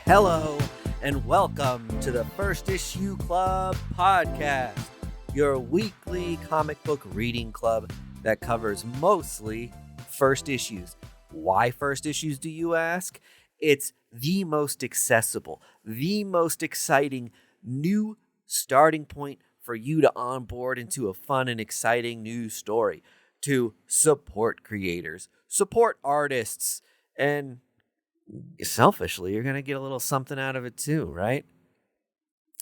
Hello, and welcome to the First Issue Club podcast, your weekly comic book reading club that covers mostly first issues. Why first issues, do you ask? It's the most accessible, the most exciting new starting point for you to onboard into a fun and exciting new story, to support creators, support artists, and selfishly, you're going to get a little something out of it too, right?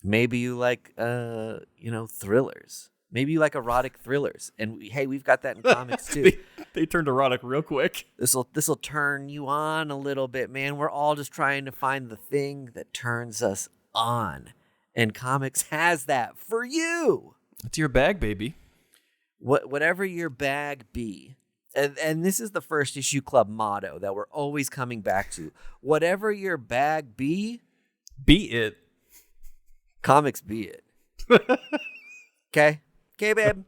Maybe you like, thrillers. Maybe you like erotic thrillers. And hey, we've got that in comics too. They turned erotic real quick. This'll turn you on a little bit, man. We're all just trying to find the thing that turns us on. And comics has that for you. It's your bag, baby. Whatever your bag be. And this is the First Issue Club motto that we're always coming back to. Whatever your bag be it. Comics be it. Okay? Okay, babe?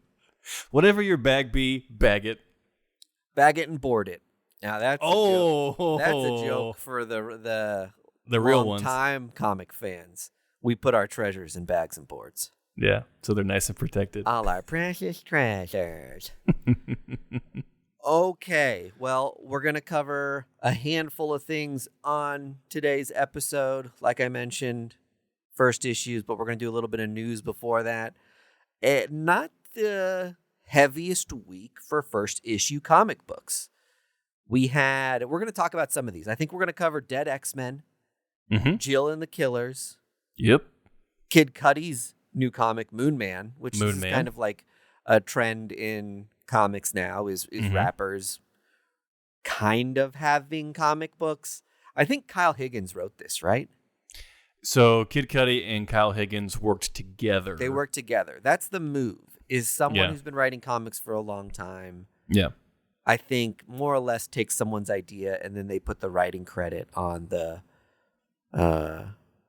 Whatever your bag be, bag it. Bag it and board it. Now, that's a joke. That's a joke for the real ones. Time comic fans. We put our treasures in bags and boards. Yeah, so they're nice and protected. All our precious treasures. Okay, well, we're going to cover a handful of things on today's episode. Like I mentioned, first issues, but we're going to do a little bit of news before that. Not the heaviest week for first issue comic books. We're going to talk about some of these. I think we're going to cover Dead X-Men, Jill and the Killers. Yep. Kid Cudi's new comic, Moon Man, which is kind of like a trend in comics now, is rappers kind of having comic books. I think Kyle Higgins wrote this, right? So Kid Cudi and Kyle Higgins worked together. They worked together. That's the move, is someone who's been writing comics for a long time. Yeah. I think more or less takes someone's idea and then they put the writing credit on the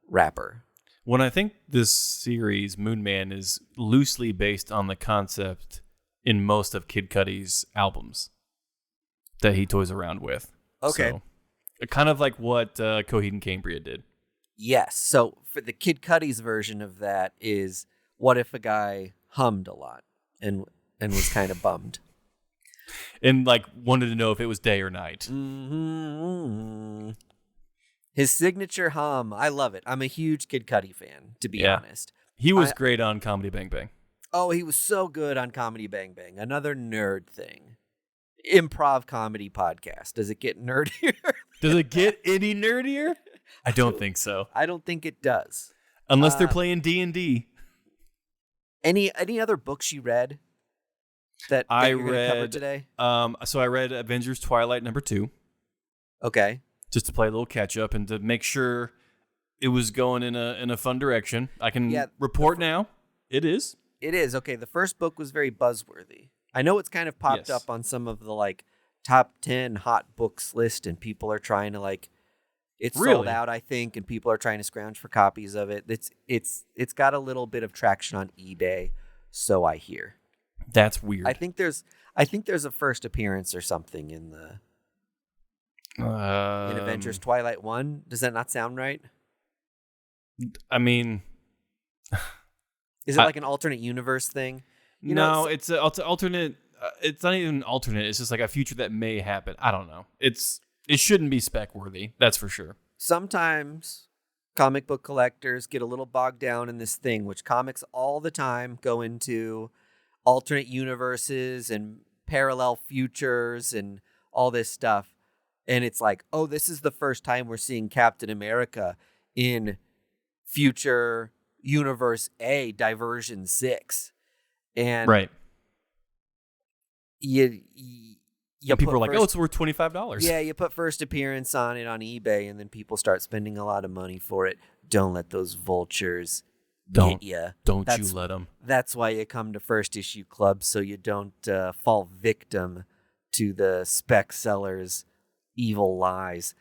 rapper. When I think this series, Moon Man, is loosely based on the concept in most of Kid Cudi's albums that he toys around with. Okay. So, kind of like what Coheed and Cambria did. Yes. So for the Kid Cudi's version of that is, what if a guy hummed a lot and was kind of bummed? And like wanted to know if it was day or night. Mm-hmm. His signature hum. I love it. I'm a huge Kid Cudi fan, to be honest. He was great on Comedy Bang Bang. Oh, he was so good on Comedy Bang Bang. Another nerd thing. Improv comedy podcast. Does it get nerdier? Does it get any nerdier? I don't think so. I don't think it does. Unless they're playing D&D. Any other books you read that you're going to cover today? So I read Avengers Twilight #2. Okay. Just to play a little catch up and to make sure it was going in a fun direction. I can report now. It is. It is. Okay, the first book was very buzzworthy. I know it's kind of popped up on some of the top 10 hot books list, and people are trying to it's sold out, I think, and people are trying to scrounge for copies of it. It's got a little bit of traction on eBay, so I hear. That's weird. I think there's a first appearance or something in in Avengers Twilight 1. Does that not sound right? I mean, is it like an alternate universe thing? It's an alternate. It's not even alternate. It's just like a future that may happen. I don't know. It shouldn't be spec worthy. That's for sure. Sometimes comic book collectors get a little bogged down in this thing, which comics all the time go into alternate universes and parallel futures and all this stuff. And it's like, oh, this is the first time we're seeing Captain America in future universe A, Diversion 6. And right. You people are like, oh, it's worth $25. Yeah, you put first appearance on it on eBay, and then people start spending a lot of money for it. Don't let those vultures get you. Don't you let them. That's why you come to First Issue Club, so you don't fall victim to the spec sellers' evil lies.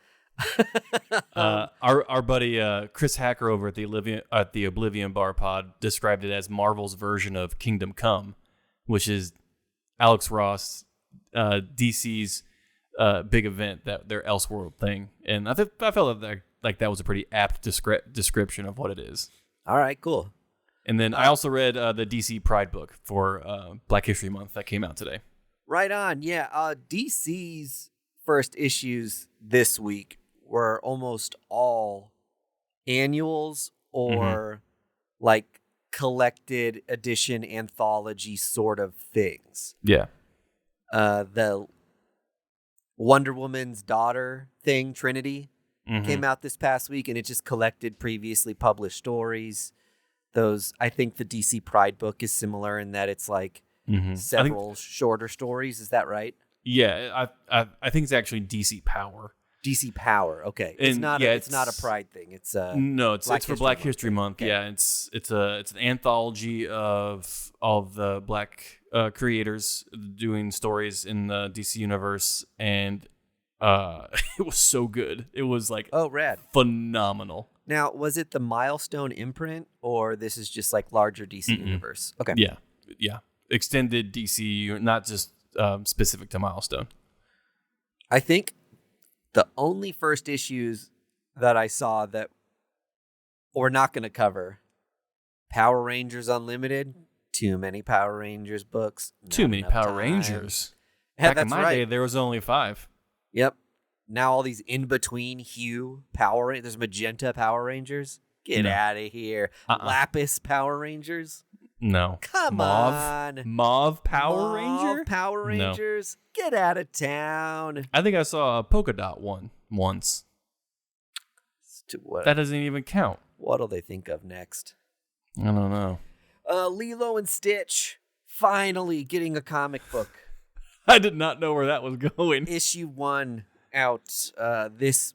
Our buddy Chris Hacker over at the Oblivion Bar Pod described it as Marvel's version of Kingdom Come, which is Alex Ross, DC's big event, that their Elseworld thing, and I felt that like that was a pretty apt description of what it is. All right, cool. And then I also read the DC Pride book for Black History Month that came out today. Right on. Yeah. DC's first issues this week were almost all annuals or like collected edition anthology sort of things. Yeah. The Wonder Woman's daughter thing, Trinity, came out this past week, and it just collected previously published stories. Those, I think the DC Pride book is similar in that it's like several shorter stories. Is that right? Yeah, I think it's actually DC Power. DC Power. Okay, it's not a Pride thing. It's it's for Black History Month. Okay. Yeah, it's an anthology of all of the Black creators doing stories in the DC universe, and it was so good. It was like rad, phenomenal. Now, was it the Milestone imprint, or this is just like larger DC universe? Okay, yeah, extended DC, not just specific to Milestone. I think the only first issues that I saw that we're not going to cover, Power Rangers Unlimited. Too many Power Rangers books. Too many Power Rangers. Yeah, Back in my day, there was only 5. Yep. Now all these in-between hue Power Rangers. There's magenta Power Rangers. Get out of here. Lapis Power Rangers. No. Come on. Mauve Power Ranger? Power Rangers. No. Get out of town. I think I saw a polka dot one once. That doesn't even count. What'll they think of next? I don't know. Lilo and Stitch finally getting a comic book. I did not know where that was going. Issue 1 out this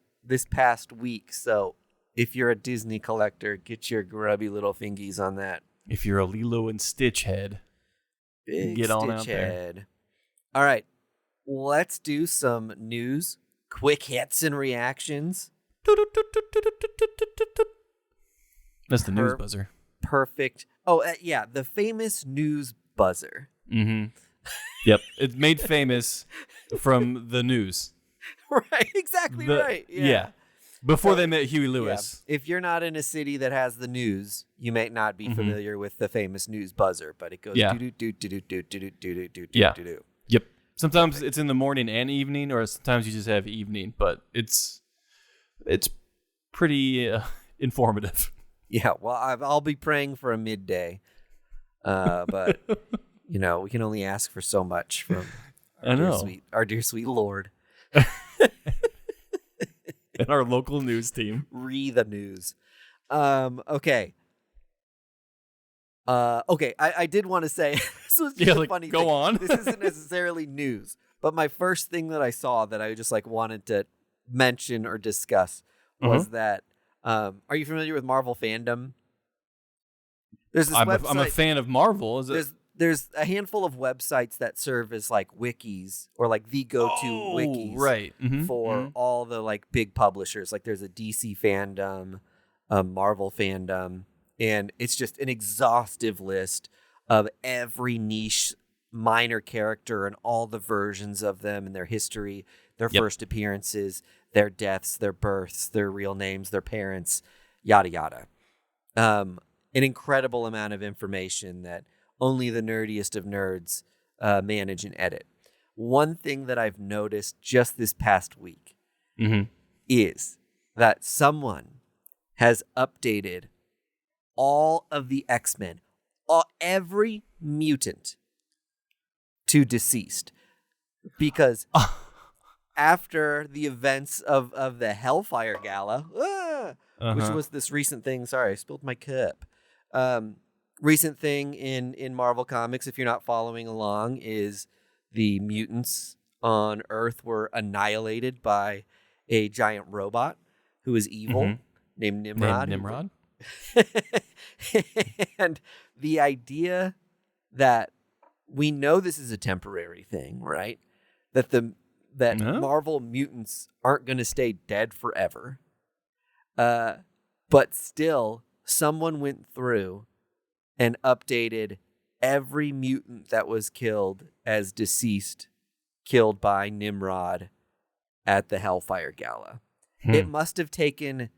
past week. So if you're a Disney collector, get your grubby little fingies on that. If you're a Lilo and Stitch head, get on out there. All right, let's do some news, quick hits and reactions. That's the news buzzer. Perfect. Oh, yeah, the famous news buzzer. Yep, it's made famous from the news. Right, exactly right. Yeah. Before they met Huey Lewis. Yeah. If you're not in a city that has the news, you may not be familiar with the famous news buzzer, but it goes do. Yep. Sometimes it's in the morning and evening, or sometimes you just have evening, but it's pretty informative. Yeah, well, I'll be praying for a midday, but we can only ask for so much from our dear sweet Lord. And our local news team. The news. Okay. I did want to say this was just a funny thing. On. This isn't necessarily news, but my first thing that I saw that I just wanted to mention or discuss was that. Are you familiar with Marvel fandom? There's this website. I'm a fan of Marvel. There's a handful of websites that serve as like wikis or like the go-to wikis for all the like big publishers. Like there's a DC fandom, a Marvel fandom, and it's just an exhaustive list of every niche minor character and all the versions of them and their history, their first appearances, their deaths, their births, their real names, their parents, yada yada. An incredible amount of information that only the nerdiest of nerds manage and edit. One thing that I've noticed just this past week is that someone has updated all of the X-Men, every mutant to deceased. Because after the events of the Hellfire Gala, which was this recent thing. Sorry, I spilled my cup. Recent thing in Marvel Comics, if you're not following along, is the mutants on Earth were annihilated by a giant robot who is evil named Nimrod. And the idea that we know this is a temporary thing, right? That Marvel mutants aren't going to stay dead forever. But still, someone went through and updated every mutant that was killed as deceased, killed by Nimrod at the Hellfire Gala. It must have taken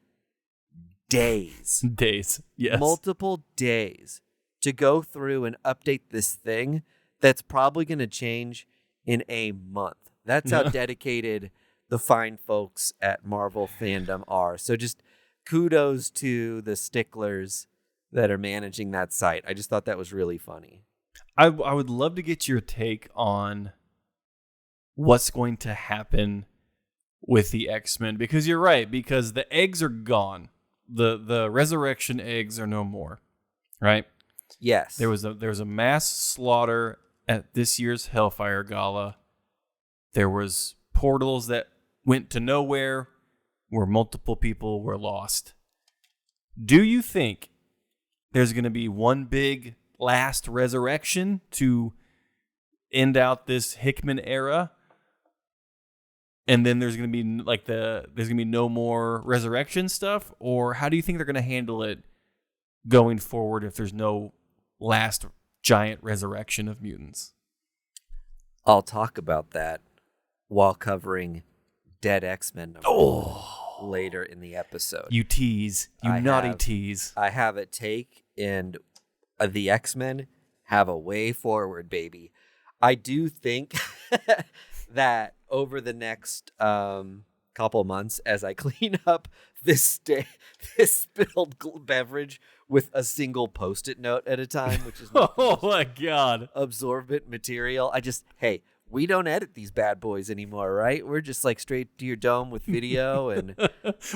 days. Days. Yes. Multiple days to go through and update this thing that's probably going to change in a month. That's how dedicated the fine folks at Marvel fandom are. So just kudos to the sticklers that are managing that site. I just thought that was really funny. I would love to get your take on what's going to happen with the X-Men, because you're right, because the eggs are gone. The resurrection eggs are no more, right? Yes. There was a mass slaughter at this year's Hellfire Gala. There was portals that went to nowhere where multiple people were lost. Do you think there's going to be one big last resurrection to end out this Hickman era? And then there's going to be there's going to be no more resurrection stuff? Or how do you think they're going to handle it going forward if there's no last giant resurrection of mutants? I'll talk about that while covering Dead X-Men later in the episode. You tease. You naughty tease. I have a take, and the X-Men have a way forward, baby. I do think that over the next couple months, as I clean up this spilled beverage with a single Post-it note at a time, which is oh my God, absorbent material. We don't edit these bad boys anymore, right? We're just like straight to your dome with video, and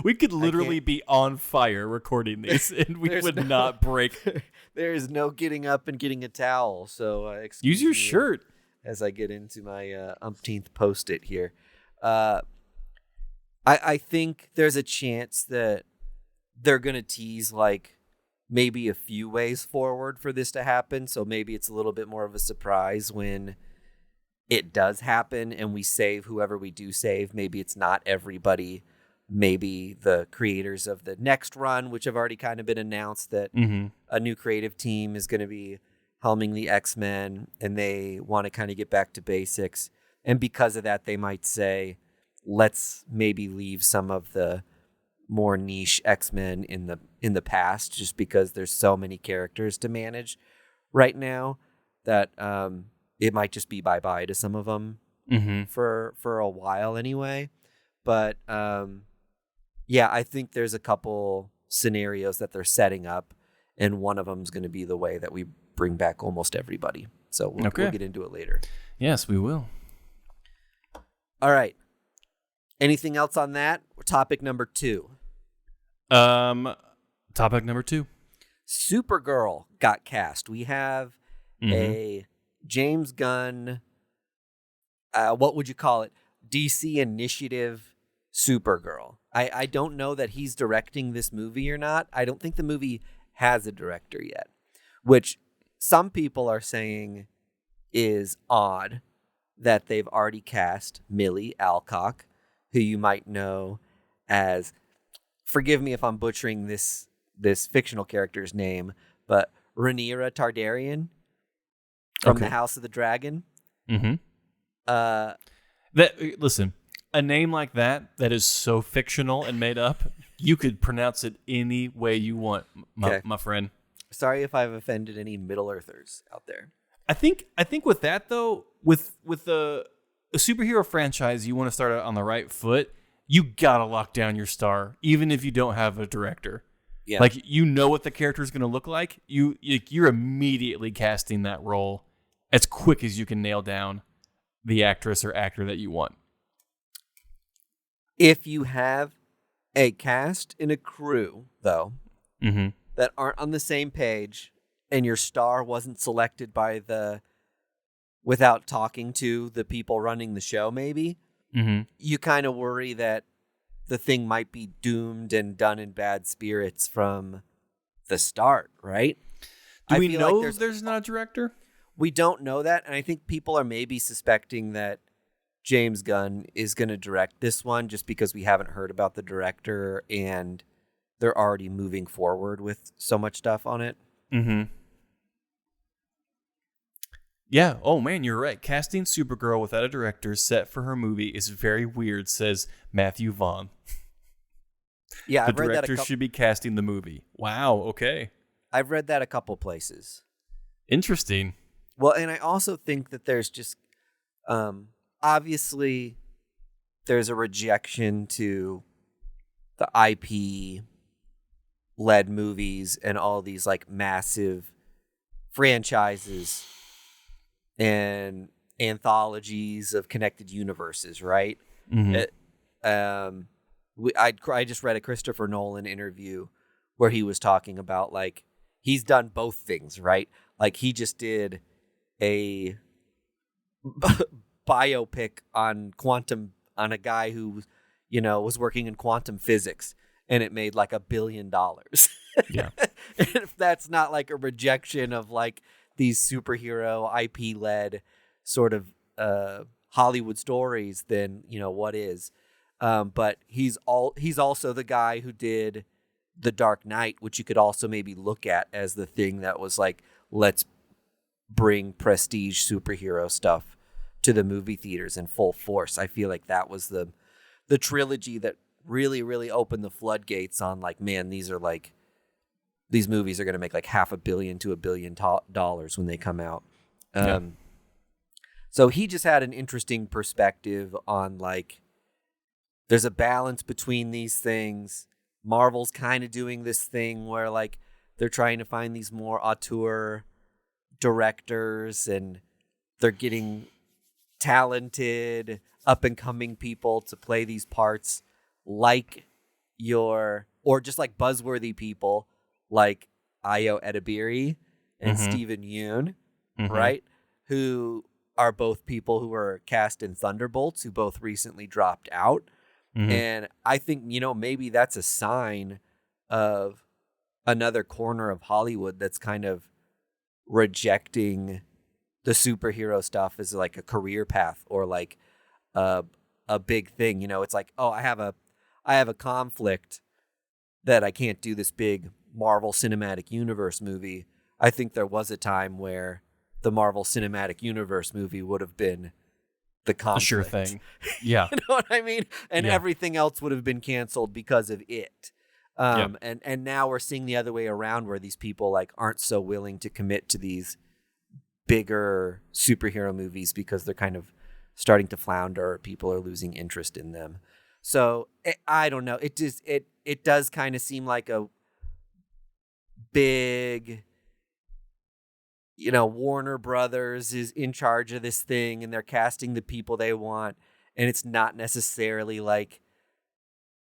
we could literally be on fire recording these, and we would not break. There is no getting up and getting a towel. So use your shirt as I get into my umpteenth Post-it here. I think there's a chance that they're gonna tease like maybe a few ways forward for this to happen. So maybe it's a little bit more of a surprise when it does happen and we save whoever we do save. Maybe it's not everybody. Maybe the creators of the next run, which have already kind of been announced that a new creative team is going to be helming the X-Men, and they want to kind of get back to basics. And because of that, they might say, let's maybe leave some of the more niche X-Men in the past, just because there's so many characters to manage right now that it might just be bye-bye to some of them for a while anyway. But I think there's a couple scenarios that they're setting up, and one of them is going to be the way that we bring back almost everybody. So we'll get into it later. Yes, we will. All right. Anything else on that? Topic number 2. Topic number 2. Supergirl got cast. We have a James Gunn, what would you call it? DC Initiative Supergirl. I don't know that he's directing this movie or not. I don't think the movie has a director yet, which some people are saying is odd that they've already cast Millie Alcock, who you might know as, forgive me if I'm butchering this fictional character's name, but Rhaenyra Targaryen from the House of the Dragon. Listen, a name like that is so fictional and made up, you could pronounce it any way you want, my friend. Sorry if I've offended any Middle Earthers out there. I think with that though, with a superhero franchise, you want to start out on the right foot. You gotta lock down your star, even if you don't have a director. Yeah. Like, you know what the character is going to look like. You're immediately casting that role as quick as you can nail down the actress or actor that you want. If you have a cast and a crew, though, that aren't on the same page, and your star wasn't selected by without talking to the people running the show, maybe, you kind of worry that the thing might be doomed and done in bad spirits from the start, right? Do we know like there's not a director? We don't know that, and I think people are maybe suspecting that James Gunn is going to direct this one just because we haven't heard about the director and they're already moving forward with so much stuff on it. Yeah. Oh, man, you're right. Casting Supergirl without a director set for her movie is very weird, says Matthew Vaughn. Yeah, The I've read that director should be casting the movie. Wow. Okay. I've read that a couple places. Interesting. Well, and I also think that there's just obviously there's a rejection to the IP led movies and all these like massive franchises and anthologies of connected universes, right? Mm-hmm. I just read a Christopher Nolan interview where he was talking about like he's done both things, right? Like he just did a biopic on a guy who, was working in quantum physics, and it made like $1 billion. Yeah. If that's not like a rejection of like these superhero IP led sort of Hollywood stories, then what is? But he's also the guy who did The Dark Knight, which you could also maybe look at as the thing that was like, let's bring prestige superhero stuff to the movie theaters in full force. I feel like that was the trilogy that really, really opened the floodgates on like, man, these movies are going to make like $500 million to $1 billion when they come out. So he just had an interesting perspective on like, there's a balance between these things. Marvel's kind of doing this thing where like they're trying to find these more auteur directors, and they're getting talented up and coming people to play these parts or just like buzzworthy people like Ayo Edebiri and Steven Yeun, right? Who are both people who were cast in Thunderbolts, who both recently dropped out. And I think, maybe that's a sign of another corner of Hollywood that's kind of rejecting the superhero stuff as like a career path or like a big thing. It's like, oh, I have a conflict that I can't do this big Marvel Cinematic Universe movie. I think there was a time where the Marvel Cinematic Universe movie would have been the conflict. A sure thing. Yeah. You know what I mean? And everything else would have been canceled because of it. And now we're seeing the other way around, where these people like aren't so willing to commit to these bigger superhero movies because they're kind of starting to flounder, or people are losing interest in them. So I don't know. It does kind of seem like a big, Warner Brothers is in charge of this thing and they're casting the people they want. And it's not necessarily like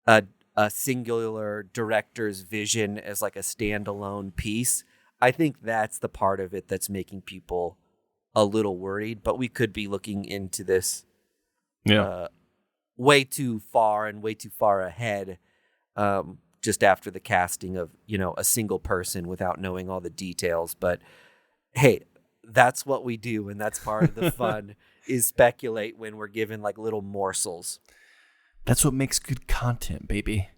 a singular director's vision as like a standalone piece. I think that's the part of it that's making people a little worried, but we could be looking into this way too far and way too far ahead, just after the casting of, a single person without knowing all the details. But hey, that's what we do, and that's part of the fun is speculate when we're given like little morsels. That's what makes good content, baby.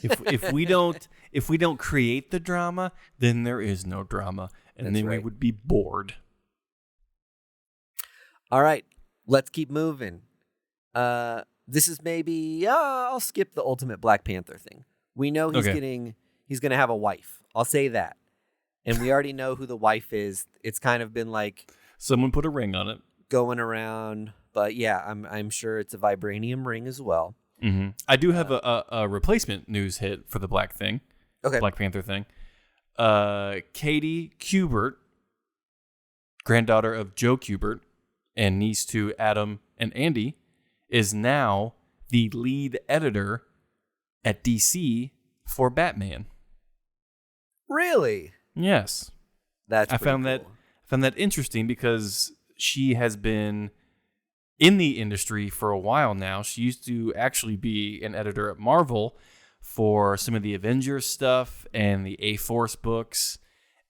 If we don't create the drama, then there is no drama, and then we would be bored. All right, let's keep moving. This is maybe I'll skip the ultimate Black Panther thing. We know he's going to have a wife. I'll say that. And we already know who the wife is. It's kind of been like someone put a ring on it, going around. But yeah, I'm sure it's a vibranium ring as well. Mm-hmm. I do have a replacement news hit for the Black Panther thing. Katie Kubert, granddaughter of Joe Kubert and niece to Adam and Andy, is now the lead editor at DC for Batman. Really? Yes. I found that interesting because she has been in the industry for a while now. She used to actually be an editor at Marvel for some of the Avengers stuff and the A-Force books,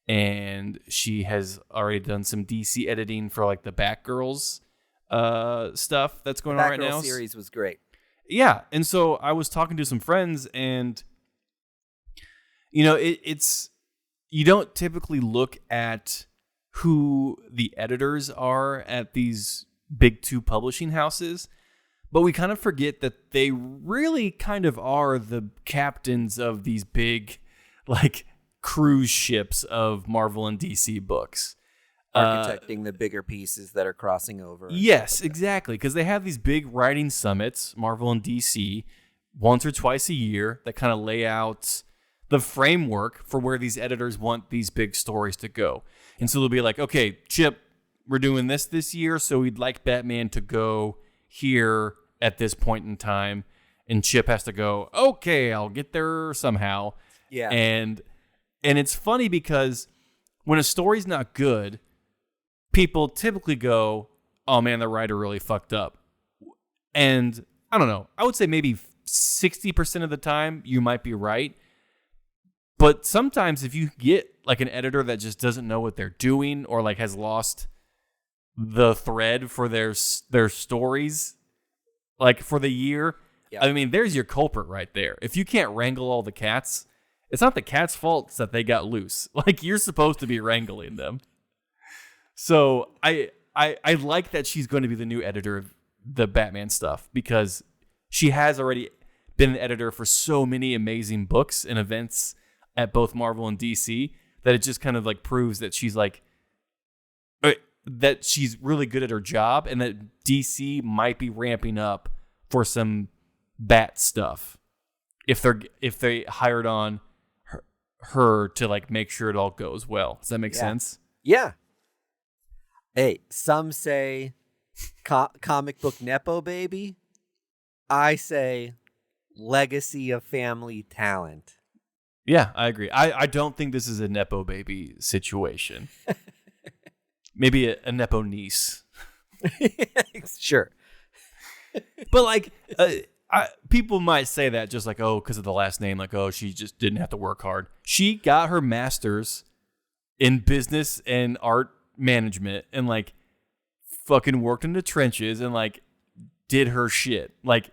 and she has already done some DC editing for like the Batgirls stuff that's going on right now. The Batgirl series was great. Yeah, and so I was talking to some friends, and it's you don't typically look at who the editors are at these big two publishing houses, But we kind of forget that they really kind of are the captains of these big, like, cruise ships of Marvel and DC books. Architecting the bigger pieces that are crossing over. Yes, exactly. Because they have these big writing summits, Marvel and DC, once or twice a year that kind of lay out the framework for where these editors want these big stories to go. And so they'll be like, okay, Chip, we're doing this year, so we'd like Batman to go here at this point in time. And Chip has to go, okay, I'll get there somehow. Yeah. And it's funny because when a story's not good, people typically go, oh man, the writer really fucked up. And I don't know, I would say maybe 60% of the time you might be right. But sometimes if you get like an editor that just doesn't know what they're doing or like has lost the thread for their stories, like for the year, I mean, there's your culprit right there. If you can't wrangle all the cats, it's not the cat's fault that they got loose. Like, you're supposed to be wrangling them. So I like that she's going to be the new editor of the Batman stuff because she has already been an editor for so many amazing books and events at both Marvel and DC that it just kind of like proves that she's like, that she's really good at her job and that DC might be ramping up for some Bat stuff if they hired on her to like make sure it all goes well. Does that make sense? Yeah. Hey, some say comic book Nepo baby. I say legacy of family talent. Yeah, I agree. I don't think this is a Nepo baby situation. Maybe a Nepo niece. Sure. But like, people might say that just like, oh, because of the last name, like, oh, she just didn't have to work hard. She got her master's in business and art management and like fucking worked in the trenches and like did her shit. Like,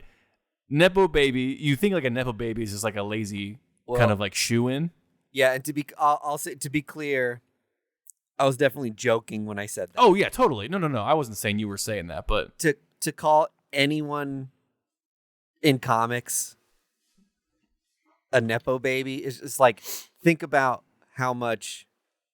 Nepo baby, you think like a Nepo baby is just like a lazy kind of like shoe-in? Yeah, and I'll say, to be clear, I was definitely joking when I said that. Oh yeah, totally. No. I wasn't saying you were saying that, but to call anyone in comics a Nepo baby is just like, think about how much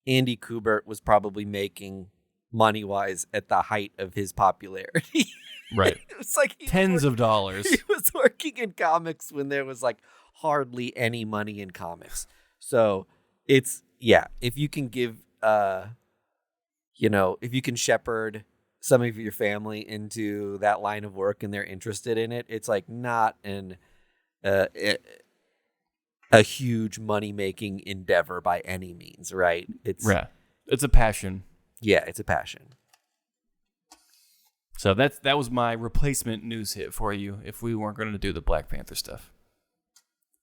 Andy Kubert was probably making money-wise at the height of his popularity. Right. It was like tens of dollars. He was working in comics when there was like hardly any money in comics. So it's, if you can give, if you can shepherd some of your family into that line of work and they're interested in it, it's like not a huge money-making endeavor by any means, right? It's a passion. Yeah, it's a passion. So that was my replacement news hit for you if we weren't going to do the Black Panther stuff.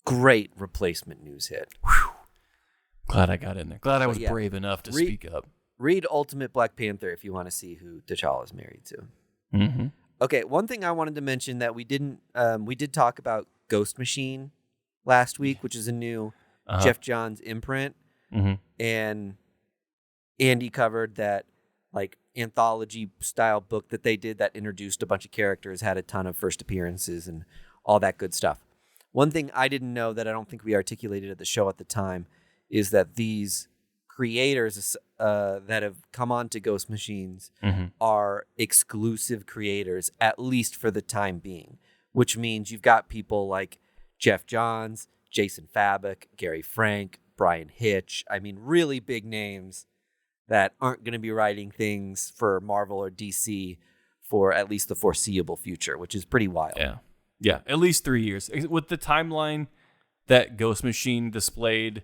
Great replacement news hit. Whew. Glad I got in there. Glad I was brave enough to speak up. Read Ultimate Black Panther if you want to see who T'Challa is married to. Mm-hmm. Okay, one thing I wanted to mention that we did talk about Ghost Machine last week, which is a new Jeff Johns imprint. Mm-hmm. And Andy covered that like anthology style book that they did that introduced a bunch of characters, had a ton of first appearances and all that good stuff. One thing I didn't know that I don't think we articulated at the show at the time is that these creators that have come on to Ghost Machines are exclusive creators, at least for the time being, which means you've got people like Jeff Johns, Jason Fabok, Gary Frank, Brian Hitch. I mean, really big names that aren't going to be writing things for Marvel or DC for at least the foreseeable future, which is pretty wild. Yeah, at least 3 years. With the timeline that Ghost Machine displayed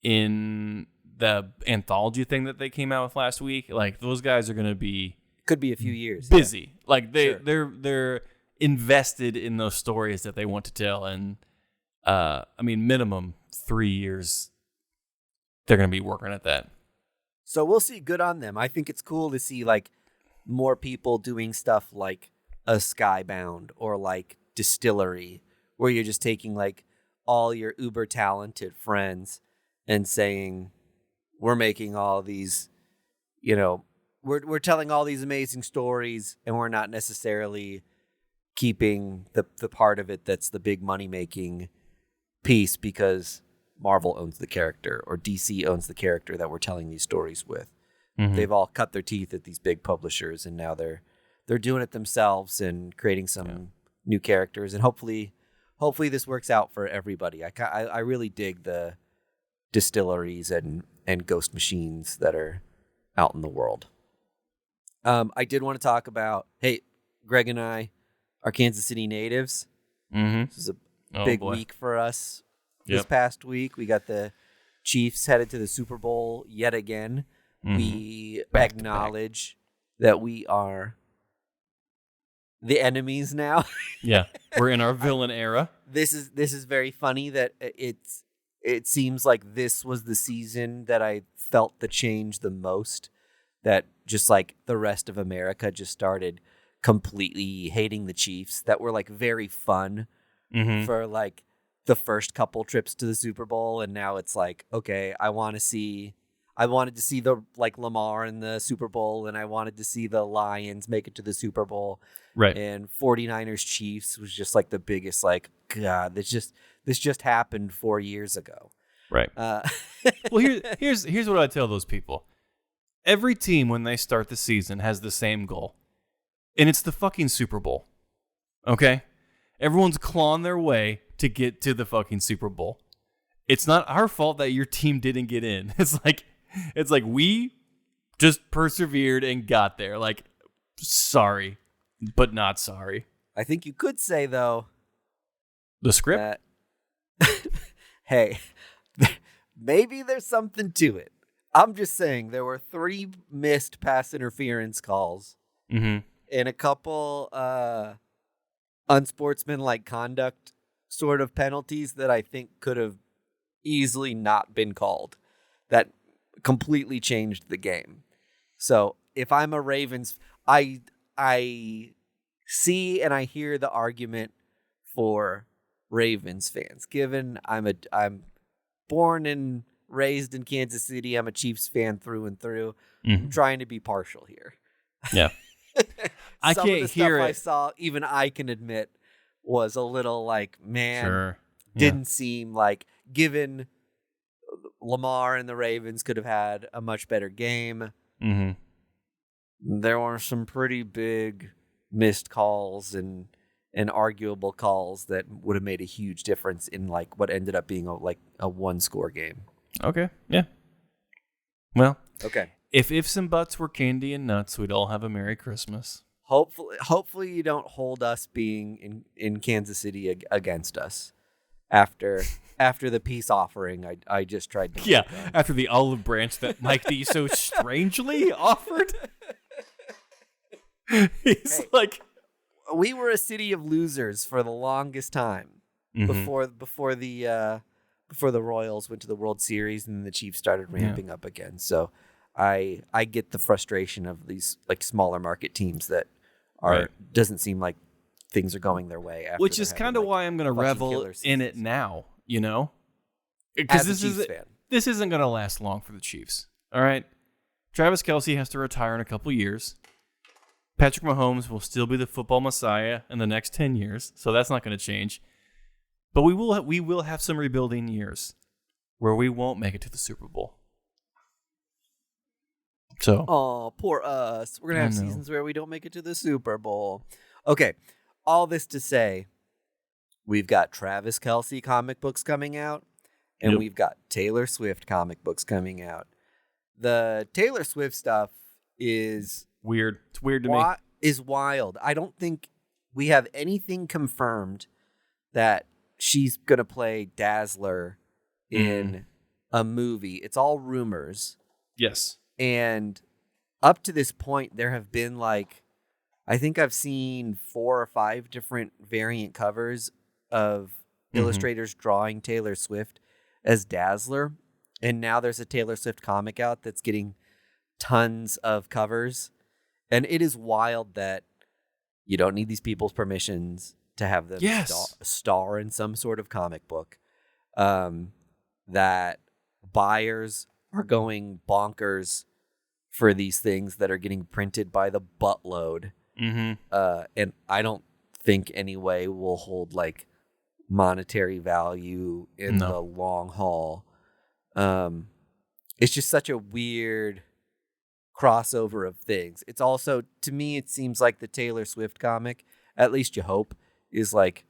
in the anthology thing that they came out with last week, like those guys are going to be could be a few years busy. Yeah. Like they're invested in those stories that they want to tell, and I mean minimum 3 years they're going to be working at that. So we'll see. Good on them. I think it's cool to see like more people doing stuff like a Skybound or like Distillery, where you're just taking like all your uber talented friends and saying, we're making all these, we're telling all these amazing stories, and we're not necessarily keeping the part of it that's the big money making piece because Marvel owns the character or DC owns the character that we're telling these stories with. Mm-hmm. They've all cut their teeth at these big publishers, and now they're doing it themselves and creating some new characters. And hopefully this works out for everybody. I really dig the distilleries and ghost machines that are out in the world. I did want to talk about, hey, Greg and I are Kansas City natives. Mm-hmm. This is a big week for us. This past week, we got the Chiefs headed to the Super Bowl yet again. Mm-hmm. We acknowledge that we are the enemies now. Yeah, we're in our villain era. This is very funny that it seems like this was the season that I felt the change the most. That just like the rest of America just started completely hating the Chiefs. That were like very fun for like the first couple trips to the Super Bowl, and now it's like, okay, I wanted to see the like Lamar in the Super Bowl, and I wanted to see the Lions make it to the Super Bowl. Right. And 49ers Chiefs was just like the biggest, like, God, this just happened 4 years ago. Right. Well, here's what I tell those people. Every team, when they start the season, has the same goal, and it's the fucking Super Bowl. Okay? Everyone's clawing their way to get to the fucking Super Bowl. It's not our fault that your team didn't get in. It's like we just persevered and got there. Like, sorry, but not sorry. I think you could say, though, the script? Hey, maybe there's something to it. I'm just saying there were 3 missed pass interference calls and a couple unsportsmanlike conduct sort of penalties that I think could have easily not been called that completely changed the game. So if I'm a Ravens, I see and I hear the argument for Ravens fans. Given I'm born and raised in Kansas City, I'm a Chiefs fan through and through. I'm trying to be partial here. Yeah. I Some can't of the hear stuff it. I saw, even I can admit, was a little like, man, didn't seem like, given Lamar and the Ravens could have had a much better game. Mm-hmm. There were some pretty big missed calls and arguable calls that would have made a huge difference in like what ended up being a 1-score game. Okay. Yeah. Well. Okay. If ifs and buts were candy and nuts, we'd all have a Merry Christmas. Hopefully you don't hold us being in Kansas City against us after the peace offering I just tried to make after the olive branch that Mike D so strangely offered. He's like, we were a city of losers for the longest time before the Royals went to the World Series and the Chiefs started ramping up again. So I get the frustration of these like smaller market teams that doesn't seem like things are going their way. Which is kind of why I'm going to revel in it now, you know? Because this isn't going to last long for the Chiefs. All right? Travis Kelce has to retire in a couple years. Patrick Mahomes will still be the football messiah in the next 10 years, so that's not going to change. But we will have some rebuilding years where we won't make it to the Super Bowl. So, oh, poor us. We're going to have seasons where we don't make it to the Super Bowl. Okay, all this to say, we've got Travis Kelce comic books coming out, and we've got Taylor Swift comic books coming out. The Taylor Swift stuff is weird. It's weird to me. Is wild. I don't think we have anything confirmed that she's going to play Dazzler in a movie. It's all rumors. Yes. And up to this point, there have been I think I've seen 4 or 5 different variant covers of illustrators drawing Taylor Swift as Dazzler. And now there's a Taylor Swift comic out that's getting tons of covers. And it is wild that you don't need these people's permissions to have them star in some sort of comic book. That buyers are going bonkers for these things that are getting printed by the buttload. And I don't think anyway will hold like monetary value in the long haul. It's just such a weird crossover of things. It's also, to me, it seems like the Taylor Swift comic, at least you hope, is like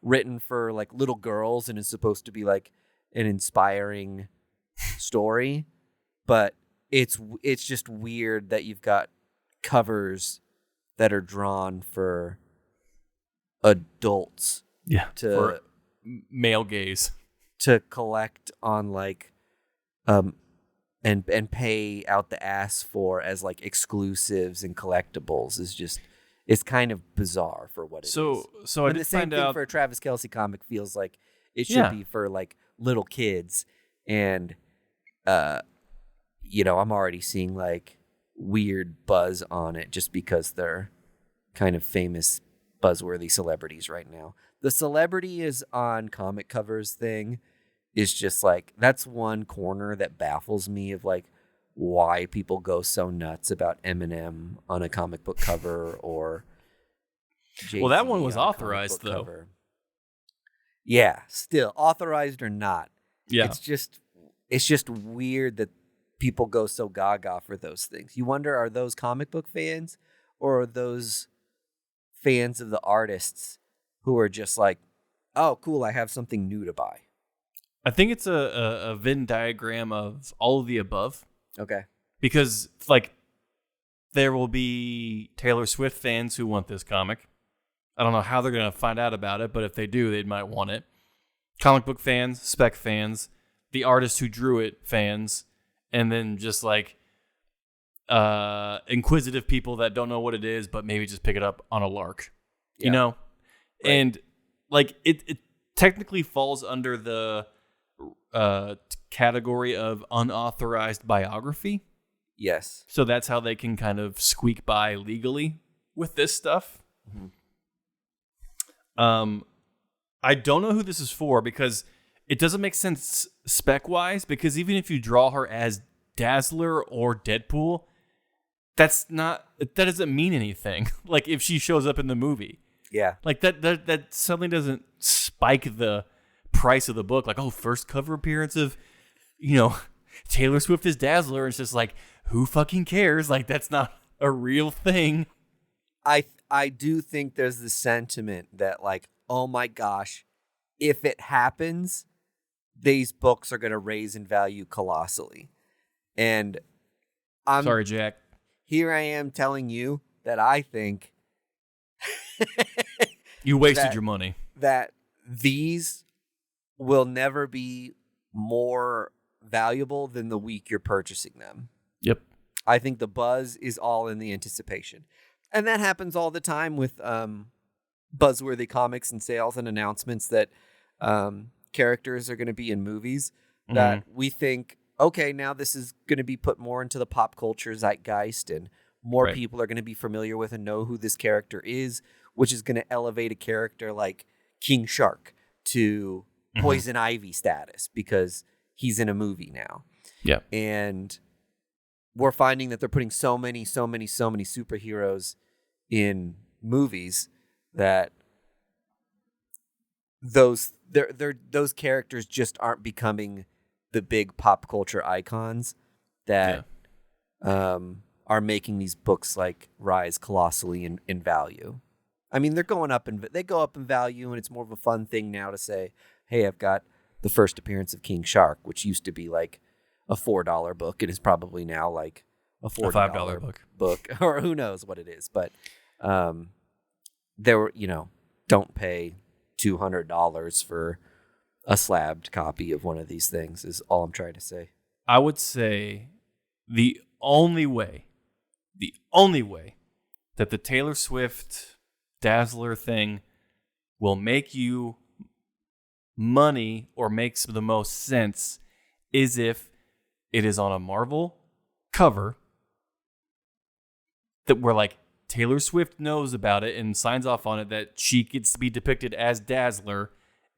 written for like little girls and is supposed to be like an inspiring story, but it's just weird that you've got covers that are drawn for adults, for male gaze, to collect on like and pay out the ass for as like exclusives and collectibles is just, it's kind of bizarre for what it is. So I did the same find thing out for a Travis Kelce comic feels like it should be for like little kids, and I'm already seeing like weird buzz on it just because they're kind of famous, buzzworthy celebrities right now. The celebrity is on comic covers thing is just like, that's one corner that baffles me of like why people go so nuts about Eminem on a comic book cover or Jay-Z. Well, that one was authorized though. Cover. Yeah, still authorized or not. Yeah. It's just weird that people go so gaga for those things. You wonder, are those comic book fans or are those fans of the artists who are just like, oh, cool, I have something new to buy? I think it's a Venn diagram of all of the above. Okay. Because like there will be Taylor Swift fans who want this comic. I don't know how they're going to find out about it, but if they do, they might want it. Comic book fans, spec fans, the artist who drew it fans, and then just like inquisitive people that don't know what it is, but maybe just pick it up on a lark, you know? Right. And like it technically falls under the category of unauthorized biography. Yes. So that's how they can kind of squeak by legally with this stuff. Mm-hmm. I don't know who this is for because it doesn't make sense spec-wise, because even if you draw her as Dazzler or Deadpool, that doesn't mean anything. Like if she shows up in the movie. Yeah. Like that suddenly doesn't spike the price of the book. Like, oh, first cover appearance of, Taylor Swift as Dazzler. It's just like, who fucking cares? Like that's not a real thing. I do think there's the sentiment that like, oh my gosh, if it happens, these books are going to raise in value colossally. And I'm sorry, Jack. Here I am telling you that I think you wasted your money. That these will never be more valuable than the week you're purchasing them. Yep. I think the buzz is all in the anticipation. And that happens all the time with buzzworthy comics and sales and announcements that characters are going to be in movies that we think, okay, now this is going to be put more into the pop culture zeitgeist and more people are going to be familiar with and know who this character is, which is going to elevate a character like King Shark to Poison Ivy status because he's in a movie now. Yeah. And we're finding that they're putting so many superheroes in movies that those characters just aren't becoming the big pop culture icons that are making these books like rise colossally in value. I mean, they go up in value, and it's more of a fun thing now to say, hey, I've got the first appearance of King Shark, which used to be like a $4 book. It is probably now like a $5 book, or who knows what it is. But there were, don't pay $200 for a slabbed copy of one of these things is all I'm trying to say. I would say the only way that the Taylor Swift Dazzler thing will make you money or makes the most sense is if it is on a Marvel cover that where like Taylor Swift knows about it and signs off on it that she gets to be depicted as Dazzler,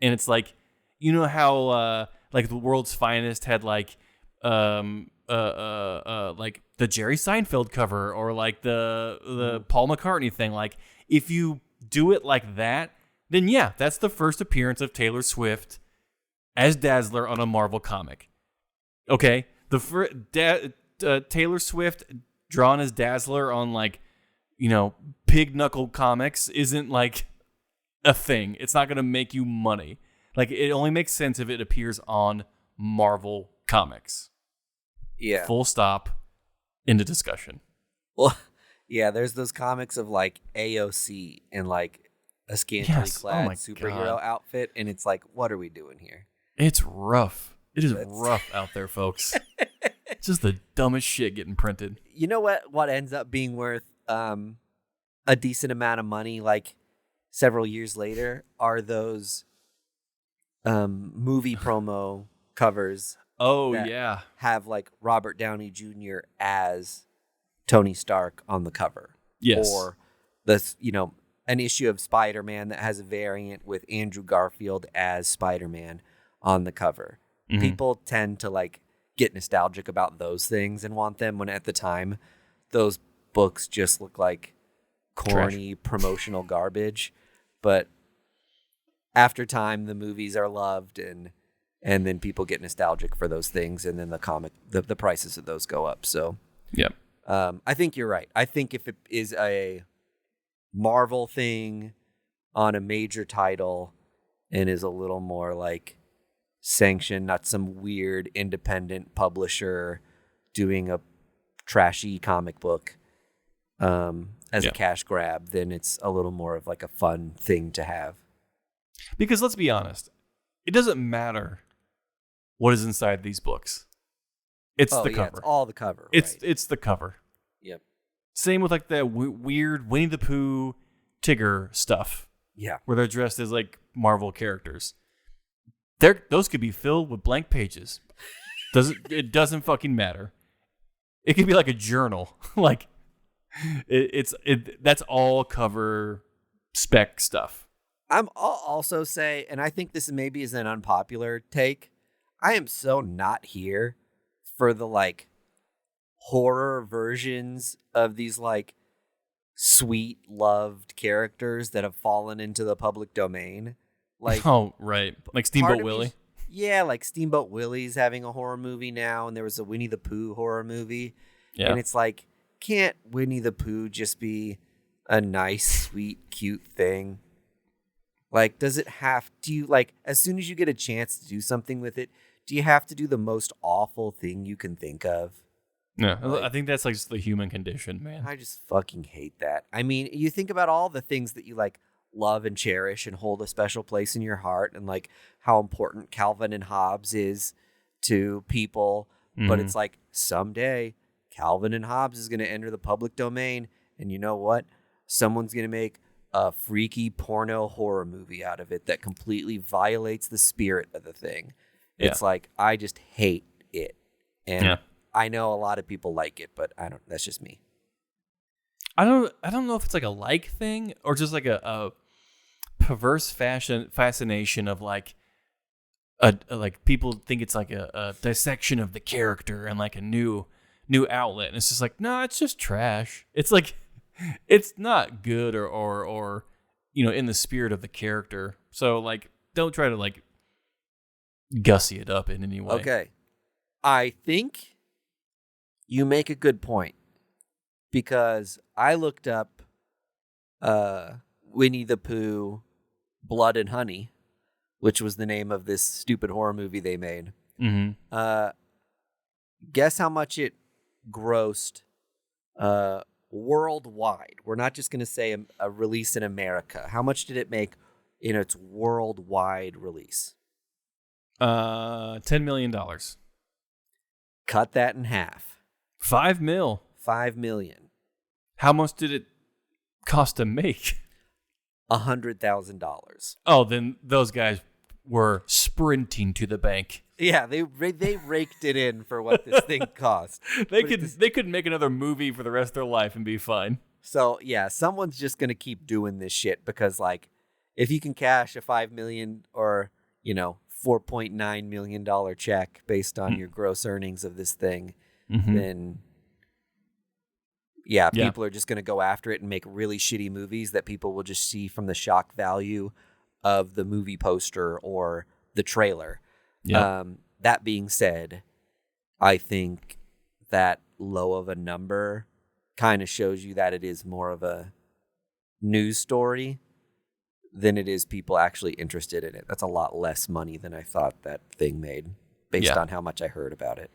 and it's like, how like the World's Finest had like like the Jerry Seinfeld cover or like the Paul McCartney thing. Like if you do it like that, then yeah, that's the first appearance of Taylor Swift as Dazzler on a Marvel comic. Okay, Taylor Swift drawn as Dazzler on like, pig knuckle comics isn't like a thing. It's not gonna make you money. Like, it only makes sense if it appears on Marvel comics. Yeah. Full stop. Into discussion. Well, yeah, there's those comics of like AOC in like a scantily clad superhero outfit, and it's like, what are we doing here? It's rough. It is rough out there, folks. It's just the dumbest shit getting printed. You know what ends up being worth a decent amount of money, like several years later, are those movie promo covers. Oh, yeah. Have like Robert Downey Jr. as Tony Stark on the cover. Yes. Or this, an issue of Spider-Man that has a variant with Andrew Garfield as Spider-Man on the cover. Mm-hmm. People tend to like get nostalgic about those things and want them, when at the time those books just look like corny promotional garbage. But after time, the movies are loved, and then people get nostalgic for those things, and then the prices of those go up. So yeah, I think you're right. I think if it is a Marvel thing on a major title and is a little more like sanctioned, not some weird independent publisher doing a trashy comic book as a cash grab, then it's a little more of like a fun thing to have. Because let's be honest, it doesn't matter what is inside these books. It's the cover. It's all the cover. It's the cover. Yep. Same with like the weird Winnie the Pooh Tigger stuff. Yeah. Where they're dressed as like Marvel characters. Those could be filled with blank pages. It doesn't fucking matter. It could be like a journal. Like that's all cover spec stuff. I'll also say, and I think this maybe is an unpopular take, I am so not here for the like horror versions of these like sweet loved characters that have fallen into the public domain. Like, oh, right. Like Steamboat Willie. Yeah, like Steamboat Willie's having a horror movie now, and there was a Winnie the Pooh horror movie. Yeah. And it's like, can't Winnie the Pooh just be a nice, sweet, cute thing? Like, do you, like, as soon as you get a chance to do something with it, do you have to do the most awful thing you can think of? No, like, I think that's like just the human condition, man. I just fucking hate that. I mean, you think about all the things that you, like, love and cherish and hold a special place in your heart, and, like, how important Calvin and Hobbes is to people. Mm-hmm. But it's like, someday, Calvin and Hobbes is going to enter the public domain, and you know what? Someone's going to make a freaky porno horror movie out of it that completely violates the spirit of the thing. It's like, I just hate it. And I know a lot of people like it, but that's just me. I don't know if it's like a like thing or just like a perverse fascination of like like people think it's like a dissection of the character and like a new outlet. And it's just like, no, it's just trash. It's like, it's not good or in the spirit of the character. So like, don't try to like gussy it up in any way. Okay. I think you make a good point, because I looked up Winnie the Pooh Blood and Honey, which was the name of this stupid horror movie they made. Mm-hmm. Guess how much it grossed worldwide? We're not just going to say a release in America. How much did it make in its worldwide release? $10 million. Cut that in half. $5 million. $5 million. How much did it cost to make? $100,000. Oh, then those guys were sprinting to the bank. Yeah, they raked it in for what this thing cost. They could make another movie for the rest of their life and be fine. So yeah, someone's just gonna keep doing this shit, because like, if you can cash a $5 million or $4.9 million check based on your gross earnings of this thing, then people are just going to go after it and make really shitty movies that people will just see from the shock value of the movie poster or the trailer. Yep. That being said, I think that low of a number kind of shows you that it is more of a news story than it is people actually interested in it. That's a lot less money than I thought that thing made based on how much I heard about it.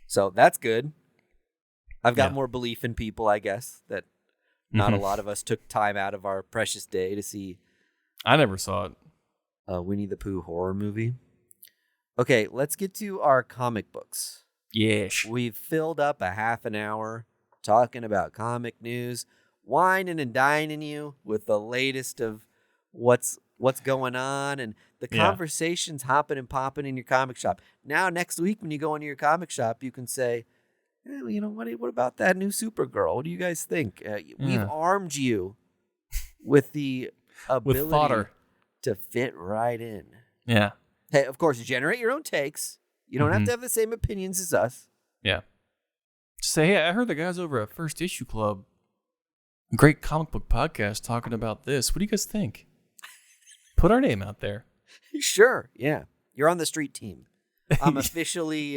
So that's good. I've got more belief in people, I guess, that not a lot of us took time out of our precious day to see. I never saw it. Winnie the Pooh horror movie. Okay, let's get to our comic books. Yes. We've filled up a half an hour talking about comic news, whining and dining you with the latest of what's going on, and the conversations hopping and popping in your comic shop. Now, next week when you go into your comic shop, you can say, you know, what about that new Supergirl? What do you guys think? We've armed you with the ability with fodder to fit right in. Yeah. Hey, of course, generate your own takes. You don't have to have the same opinions as us. Yeah. Say, hey, I heard the guys over at First Issue Club, great comic book podcast, talking about this. What do you guys think? Put our name out there. Sure. Yeah. You're on the street team. I'm officially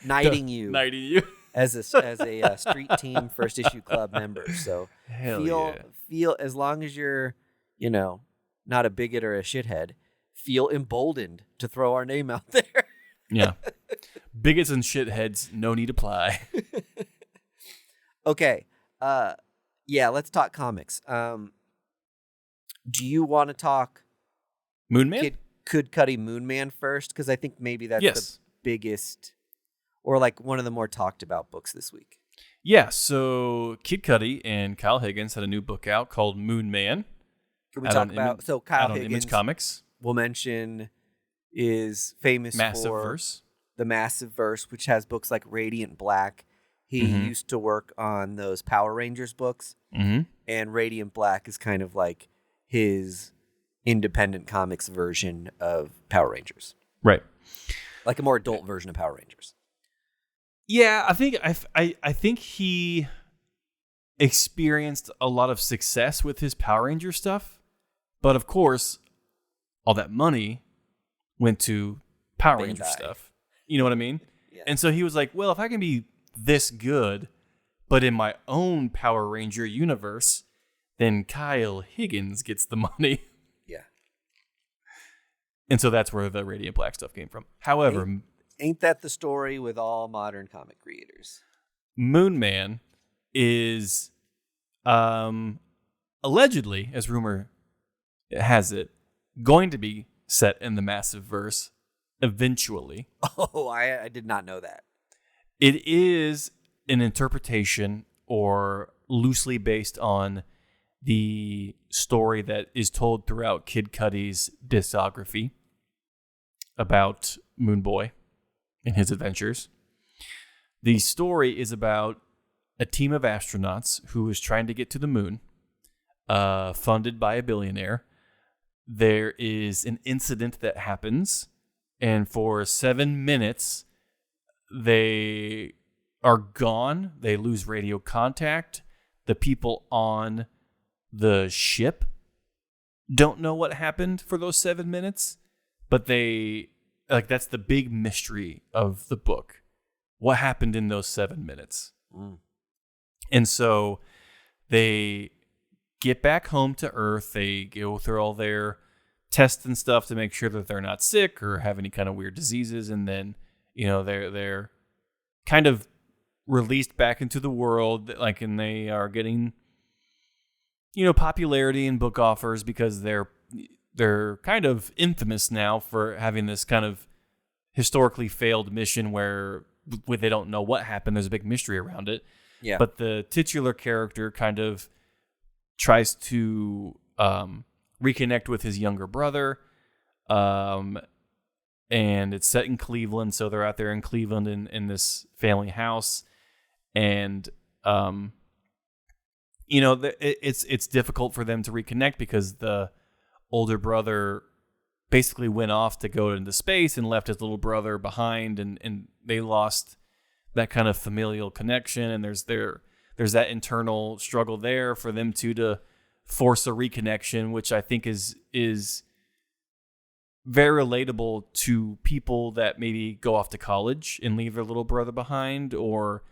knighting you. Knighting you. as a street team First Issue Club member. So feel as long as you're, you know, not a bigot or a shithead, feel emboldened to throw our name out there. Yeah. Bigots and shitheads, no need apply. Okay. Let's talk comics. Do you want to talk Moonman? Cudi Moonman first? Because I think maybe that's the biggest, or like one of the more talked about books this week. Yeah, so Kid Cudi and Kyle Higgins had a new book out called Moonman. Can we talk about, so Kyle Higgins, Image Comics, we'll mention, is famous for the Massive Verse, which has books like Radiant Black. He used to work on those Power Rangers books, and Radiant Black is kind of like his independent comics version of Power Rangers. Right. Like a more adult version of Power Rangers. Yeah, I think he experienced a lot of success with his Power Ranger stuff, but of course, all that money went to Power Ranger stuff. You know what I mean? Yeah. And so he was like, well, if I can be this good, but in my own Power Ranger universe, then Kyle Higgins gets the money. Yeah. And so that's where the Radiant Black stuff came from. However, ain't that the story with all modern comic creators? Moonman is allegedly, as rumor has it, going to be set in the Massive Verse eventually. Oh, I did not know that. It is an interpretation or loosely based on the story that is told throughout Kid Cudi's discography about Moon Boy and his adventures. The story is about a team of astronauts who is trying to get to the moon, funded by a billionaire. There is an incident that happens, and for 7 minutes, they are gone. They lose radio contact. The people on the ship don't know what happened for those 7 minutes, but that's the big mystery of the book. What happened in those 7 minutes? And so they get back home to Earth. They go through all their tests and stuff to make sure that they're not sick or have any kind of weird diseases. And then, you know, they're kind of released back into the world, like, and they are getting, you know, popularity in book offers because they're kind of infamous now for having this kind of historically failed mission where they don't know what happened. There's a big mystery around it. Yeah. But the titular character kind of tries to reconnect with his younger brother. And it's set in Cleveland. So they're out there in Cleveland in this family house. And, you know, it's difficult for them to reconnect because the older brother basically went off to go into space and left his little brother behind, and they lost that kind of familial connection, and there's that internal struggle there for them to force a reconnection, which I think is very relatable to people that maybe go off to college and leave their little brother behind, or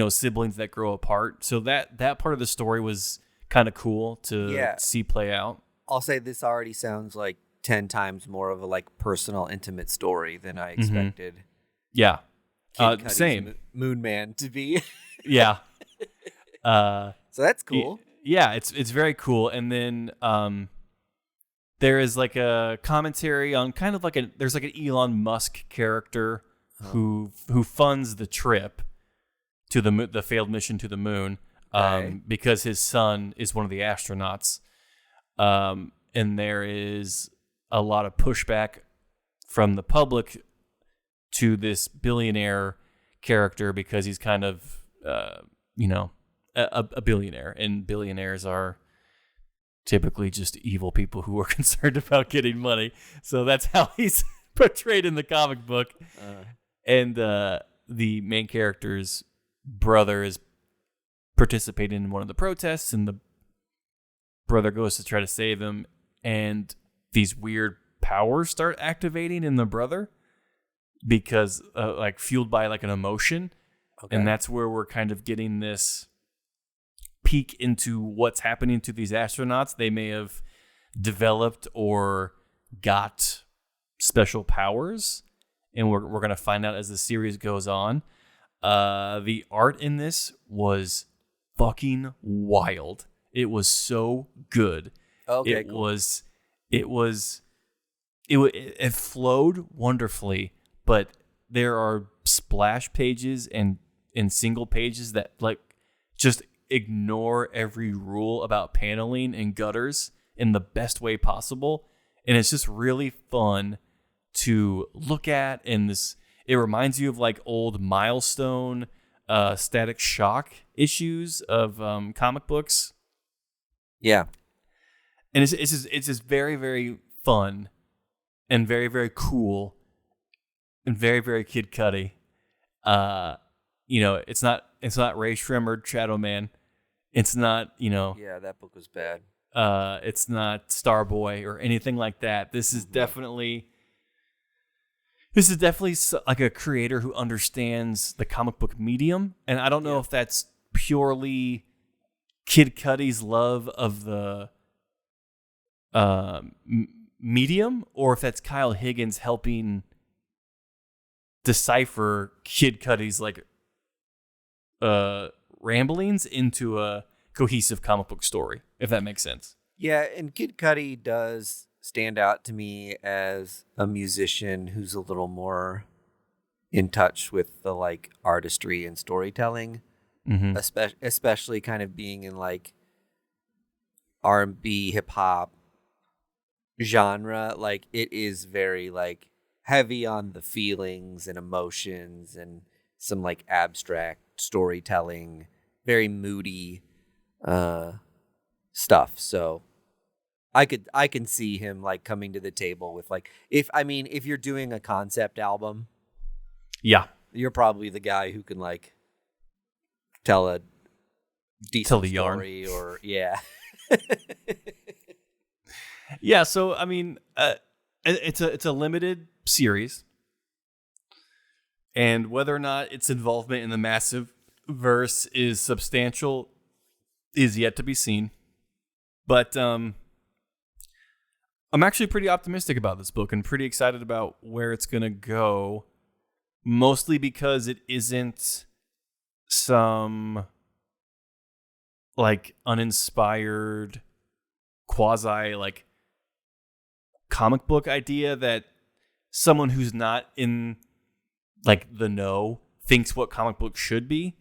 siblings that grow apart. So that part of the story was kind of cool to see play out. I'll say this already sounds like 10 times more of a like personal, intimate story than I expected. Mm-hmm. Yeah. Kid Cudi's Same. Moon Man to be. Yeah. So that's cool. Yeah, it's very cool. And then there is like a commentary on kind of like there's like an Elon Musk character who funds the trip to the failed mission to the moon because his son is one of the astronauts. And there is a lot of pushback from the public to this billionaire character because he's kind of, a billionaire, and billionaires are typically just evil people who are concerned about getting money. So that's how he's portrayed in the comic book. And the main character's brother is participating in one of the protests, and the brother goes to try to save him, and these weird powers start activating in the brother because like fueled by like an emotion. Okay. And that's where we're kind of getting this peek into what's happening to these astronauts. They may have developed or got special powers, and we're going to find out as the series goes on. The art in this was fucking wild. It was so good. Okay, cool. It flowed wonderfully, but there are splash pages and single pages that like just ignore every rule about paneling and gutters in the best way possible, and it's just really fun to look at. And it reminds you of like old Milestone, Static Shock issues of comic books. Yeah. And it's just very, very fun and very, very cool and very, very Kid Cudi. It's not Ray Shremmerd, Shadow Man. It's not, Yeah, that book was bad. It's not Starboy or anything like that. This is definitely like a creator who understands the comic book medium. And I don't know if that's purely Kid Cudi's love of the medium, or if that's Kyle Higgins helping decipher Kid Cudi's like ramblings into a cohesive comic book story, if that makes sense. Yeah, and Kid Cudi does stand out to me as a musician who's a little more in touch with the like artistry and storytelling, especially kind of being in like R&B, hip hop genre. Like it is very like heavy on the feelings and emotions and some like abstract storytelling, very moody stuff. So I can see him like coming to the table with like if you're doing a concept album, you're probably the guy who can like tell a decent story yarn. Or yeah. Yeah, so it's a limited series, and whether or not its involvement in the massive verse is substantial is yet to be seen. But I'm actually pretty optimistic about this book and pretty excited about where it's going to go, mostly because it isn't some like uninspired quasi like comic book idea that someone who's not in like the know thinks what comic books should be.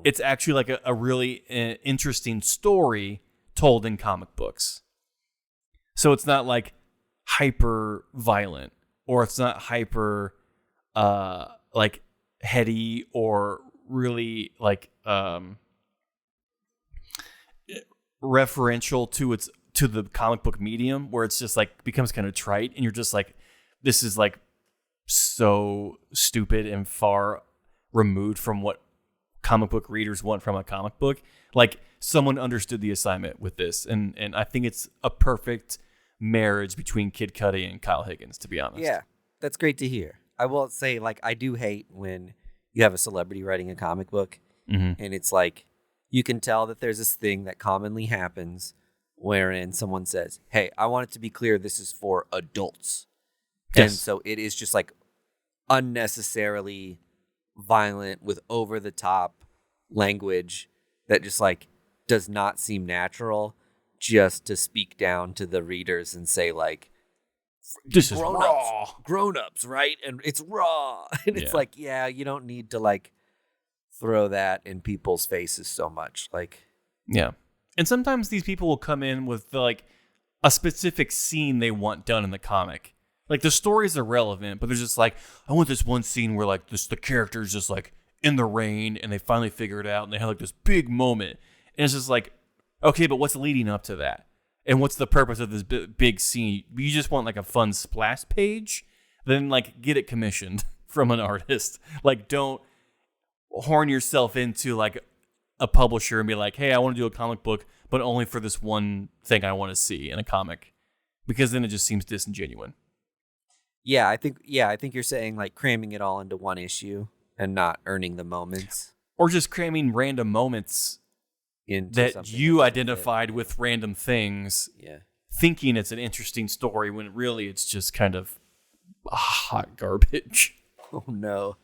It's actually like a really interesting story told in comic books. So it's not like hyper violent, or it's not hyper like heady, or really like referential to the comic book medium, where it's just like becomes kind of trite, and you're just like, this is like so stupid and far removed from what comic book readers want from a comic book. Like, someone understood the assignment with this, and I think it's a perfect marriage between Kid Cudi and Kyle Higgins, to be honest. Yeah, that's great to hear. I will say, like, I do hate when you have a celebrity writing a comic book, and it's like, you can tell that there's this thing that commonly happens wherein someone says, hey, I want it to be clear this is for adults. Yes. And so it is just like unnecessarily violent with over-the-top language that just like does not seem natural, just to speak down to the readers and say like, this is raw. Grown-ups, right? And it's raw. And it's like, yeah, you don't need to like throw that in people's faces so much. Like, yeah. And sometimes these people will come in with like a specific scene they want done in the comic. Like, the stories are relevant, but they're just like, I want this one scene where like the character's just like in the rain and they finally figure it out and they have like this big moment. And it's just like, okay, but what's leading up to that? And what's the purpose of this big scene? You just want like a fun splash page? Then like get it commissioned from an artist. Like, don't horn yourself into like a publisher and be like, hey, I want to do a comic book, but only for this one thing I want to see in a comic. Because then it just seems disingenuous. Yeah, I think you're saying like cramming it all into one issue and not earning the moments. Or just cramming random moments that you identified with random things, thinking it's an interesting story when really it's just kind of hot garbage. Oh, no.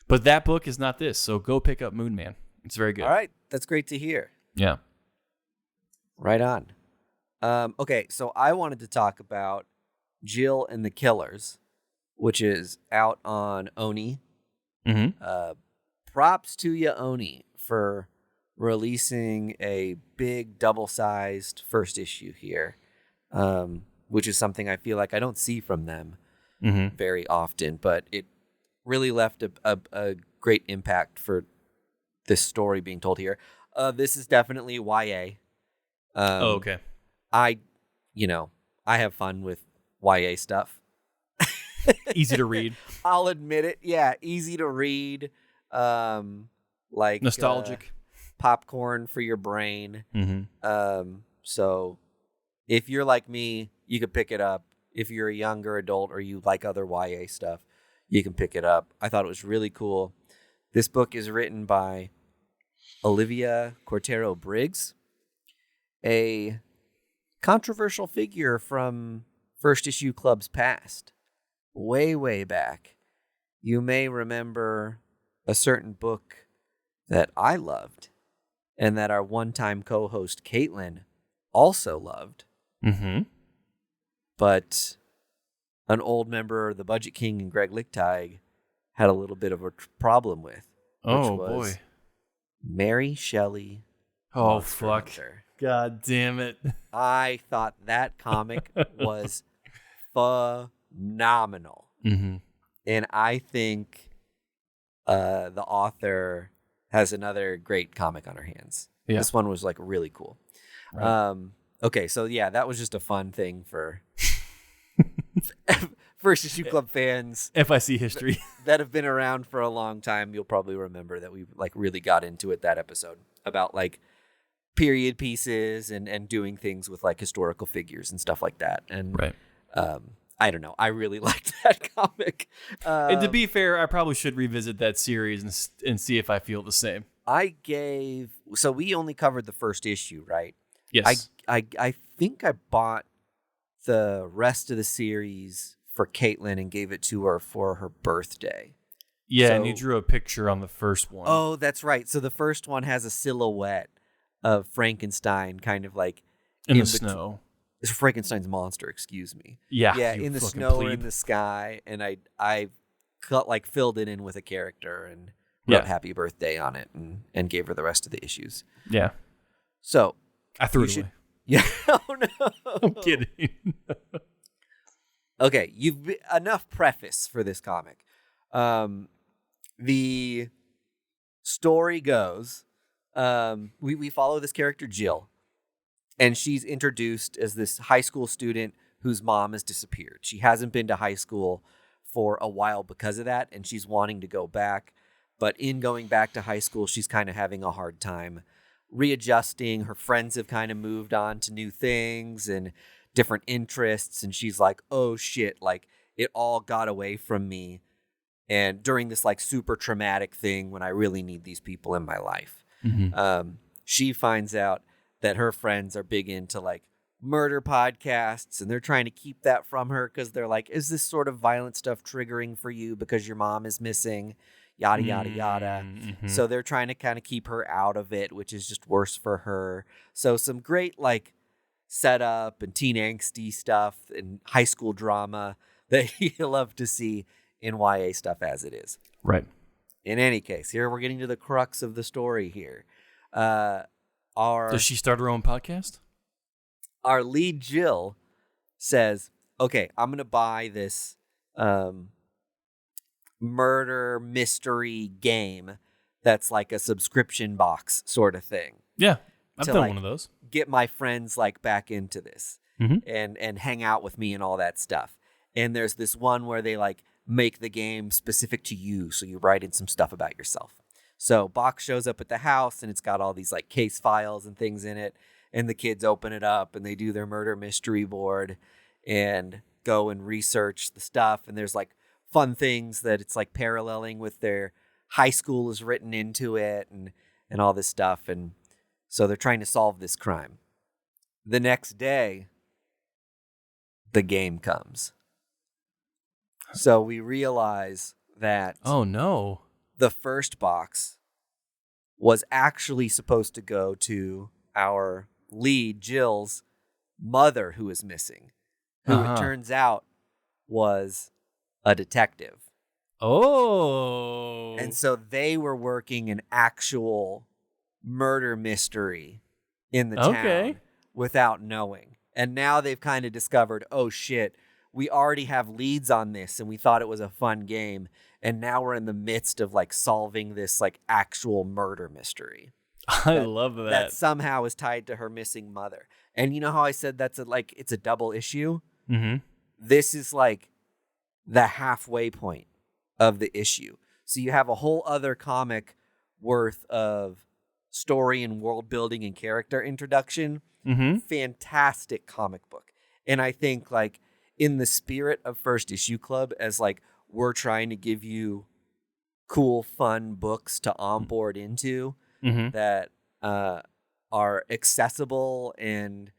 But that book is not this, so go pick up Moon Man. It's very good. All right, that's great to hear. Yeah. Right on. Okay, so I wanted to talk about Jill and the Killers, which is out on Oni. Props to you, Oni, for releasing a big double-sized first issue here, which is something I feel like I don't see from them very often, but it really left a great impact for this story being told here. This is definitely YA. Okay. I have fun with YA stuff. Easy to read. I'll admit it. Yeah, easy to read. Like nostalgic. Popcorn for your brain. So if you're like me, you could pick it up. If you're a younger adult or you like other YA stuff, you can pick it up. I thought it was really cool. This book is written by Olivia Cortero Briggs, a controversial figure from First Issue Club's past. Way, way back. You may remember a certain book that I loved and that our one-time co-host Caitlin also loved. But an old member, the Budget King and Greg Lichtig, had a little bit of a problem with. Oh, boy. Mary Shelley. Oh, Monster fuck. Hunter. God damn it. I thought that comic was phenomenal. And I think the author has another great comic on her hands. Yeah. This one was like really cool. Right. Okay, so yeah, that was just a fun thing for First Issue Club fans. FIC history. That have been around for a long time. You'll probably remember that we like really got into it that episode about like period pieces and doing things with like historical figures and stuff like that. And right. I don't know. I really liked that comic. And to be fair, I probably should revisit that series and see if I feel the same. So we only covered the first issue, right? Yes. I think I bought the rest of the series for Caitlin and gave it to her for her birthday. Yeah, and you drew a picture on the first one. Oh, that's right. So the first one has a silhouette of Frankenstein kind of like in the snow. It's Frankenstein's monster, excuse me. Yeah, in the snow or in the sky, and I filled it in with a character and wrote happy birthday on it and gave her the rest of the issues. Yeah. So I threw it away. Yeah. Oh no. I'm kidding. Okay, enough preface for this comic. The story goes, we follow this character Jill, and she's introduced as this high school student whose mom has disappeared. She hasn't been to high school for a while because of that, and she's wanting to go back. But in going back to high school, she's kind of having a hard time readjusting. Her friends have kind of moved on to new things and different interests, and she's like, oh shit, like it all got away from me, and during this like super traumatic thing when I really need these people in my life. She finds out that her friends are big into like murder podcasts, and they're trying to keep that from her because they're like, is this sort of violent stuff triggering for you because your mom is missing, yada yada yada. So they're trying to kind of keep her out of it, which is just worse for her. So some great like setup and teen angsty stuff and high school drama that you love to see in YA stuff as it is. Right. In any case, here we're getting to the crux of the story here. Does she start her own podcast? Our lead Jill says, okay, I'm going to buy this murder mystery game that's like a subscription box sort of thing. Yeah, I've done like, one of those. Get my friends like back into this and hang out with me and all that stuff. And there's this one where they like make the game specific to you, so you write in some stuff about yourself. So Box shows up at the house, and it's got all these like case files and things in it. And the kids open it up, and they do their murder mystery board and go and research the stuff. And there's like fun things that it's like paralleling with their high school is written into it and all this stuff. And so they're trying to solve this crime. The next day, the game comes. So we realize that oh no, the first box was actually supposed to go to our lead Jill's mother, who is missing, who it turns out was a detective. Oh. And so they were working an actual murder mystery in the town without knowing. And now they've kind of discovered, oh shit, we already have leads on this and we thought it was a fun game. And now we're in the midst of like solving this like actual murder mystery. I love that. That somehow is tied to her missing mother. And you know how I said that's it's a double issue? Mm-hmm. This is like the halfway point of the issue. So you have a whole other comic worth of story and world building and character introduction. Mm-hmm. Fantastic comic book. And I think like in the spirit of First Issue Club, as like we're trying to give you cool, fun books to onboard into that are accessible and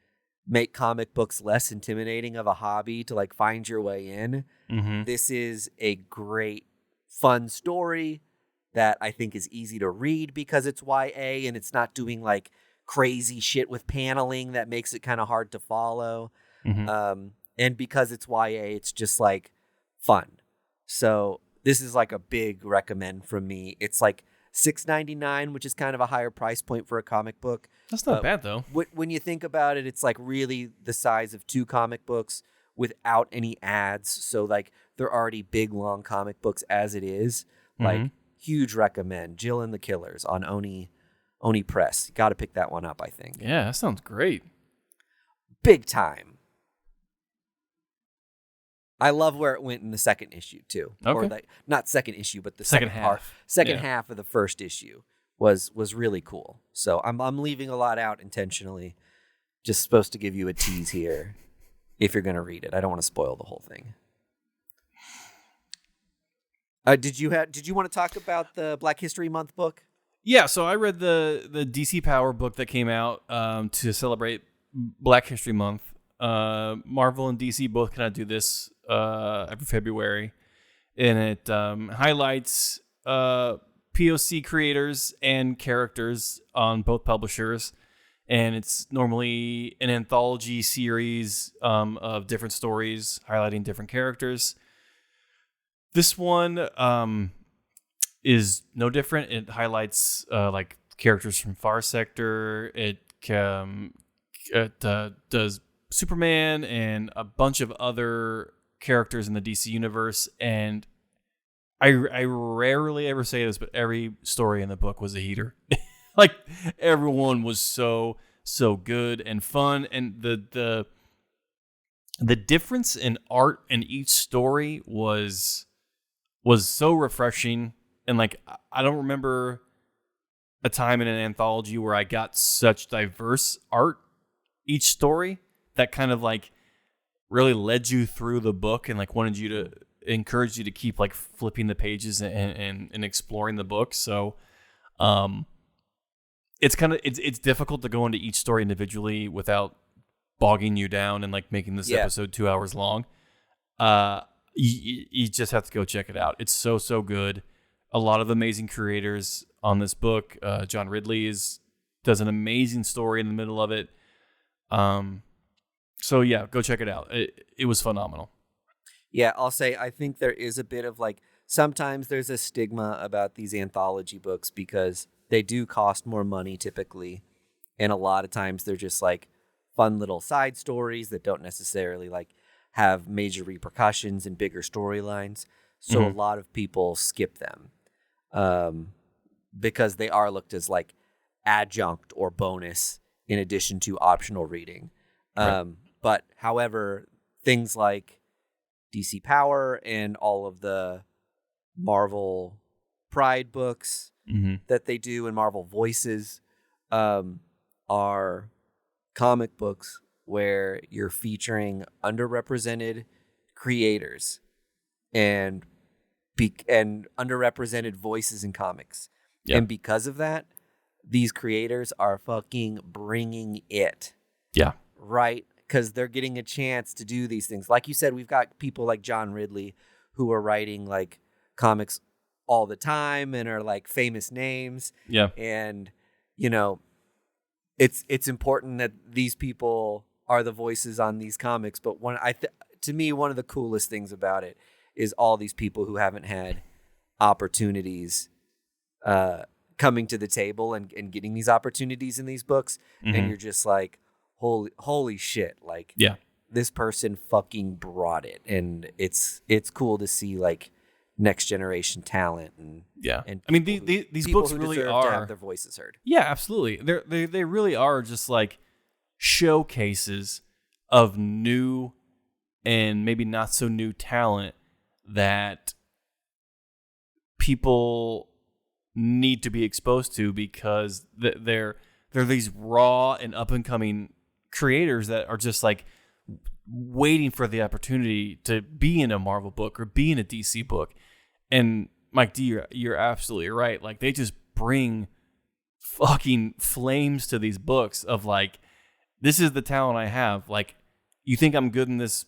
make comic books less intimidating of a hobby to like find your way in. Mm-hmm. This is a great, fun story that I think is easy to read because it's YA and it's not doing like crazy shit with paneling that makes it kind of hard to follow. Mm-hmm. And because it's YA, it's just like fun. So this is like a big recommend from me. It's like $6.99, which is kind of a higher price point for a comic book. That's not bad though. When you think about it, it's like really the size of 2 comic books without any ads. So like they're already big, long comic books as it is. Like huge recommend. Jill and the Killers on Oni Press. Got to pick that one up, I think. Yeah, that sounds great. Big time. I love where it went in the second issue too. Okay. Or not second issue, but the second half. Half of the first issue was really cool. So I'm leaving a lot out intentionally. Just supposed to give you a tease here if you're going to read it. I don't want to spoil the whole thing. Did you want to talk about the Black History Month book? Yeah, so I read the DC Power book that came out to celebrate Black History Month. Marvel and DC both kind of do this every February, and it highlights POC creators and characters on both publishers, and it's normally an anthology series of different stories highlighting different characters. This one is no different. It highlights like characters from Far Sector. It does Superman and a bunch of other characters in the DC universe. And I rarely ever say this, but every story in the book was a heater. Like everyone was so good and fun. And the the difference in art in each story was so refreshing. And like, I don't remember a time in an anthology where I got such diverse art each story that kind of like really led you through the book and like encouraged you to keep like flipping the pages and exploring the book. So it's difficult to go into each story individually without bogging you down and like making this episode 2 hours long. You just have to go check it out. It's so good. A lot of amazing creators on this book. John Ridley does an amazing story in the middle of it. So yeah, go check it out. It was phenomenal. Yeah, I'll say I think there is a bit of like, sometimes there's a stigma about these anthology books because they do cost more money typically. And a lot of times they're just like fun little side stories that don't necessarily like have major repercussions and bigger storylines. So a lot of people skip them because they are looked as like adjunct or bonus in addition to optional reading. Right. But however, things like DC Power and all of the Marvel Pride books that they do and Marvel Voices are comic books where you're featuring underrepresented creators and underrepresented voices in comics. Yep. And because of that, these creators are fucking bringing it. Yeah. Right? Because they're getting a chance to do these things. Like you said, we've got people like John Ridley who are writing like comics all the time and are like famous names. Yeah. And, you know, it's important that these people are the voices on these comics. But to me, one of the coolest things about it is all these people who haven't had opportunities coming to the table and getting these opportunities in these books. And you're just like, holy shit, like this person fucking brought it. And it's cool to see like next generation talent and I mean these books really are to have their voices heard. Yeah, absolutely. They really are just like showcases of new and maybe not so new talent that people need to be exposed to because they're these raw and up and coming creators that are just like waiting for the opportunity to be in a Marvel book or be in a DC book. And Mike D, you're absolutely right. Like they just bring fucking flames to these books of like, this is the talent I have. Like, you think I'm good in this,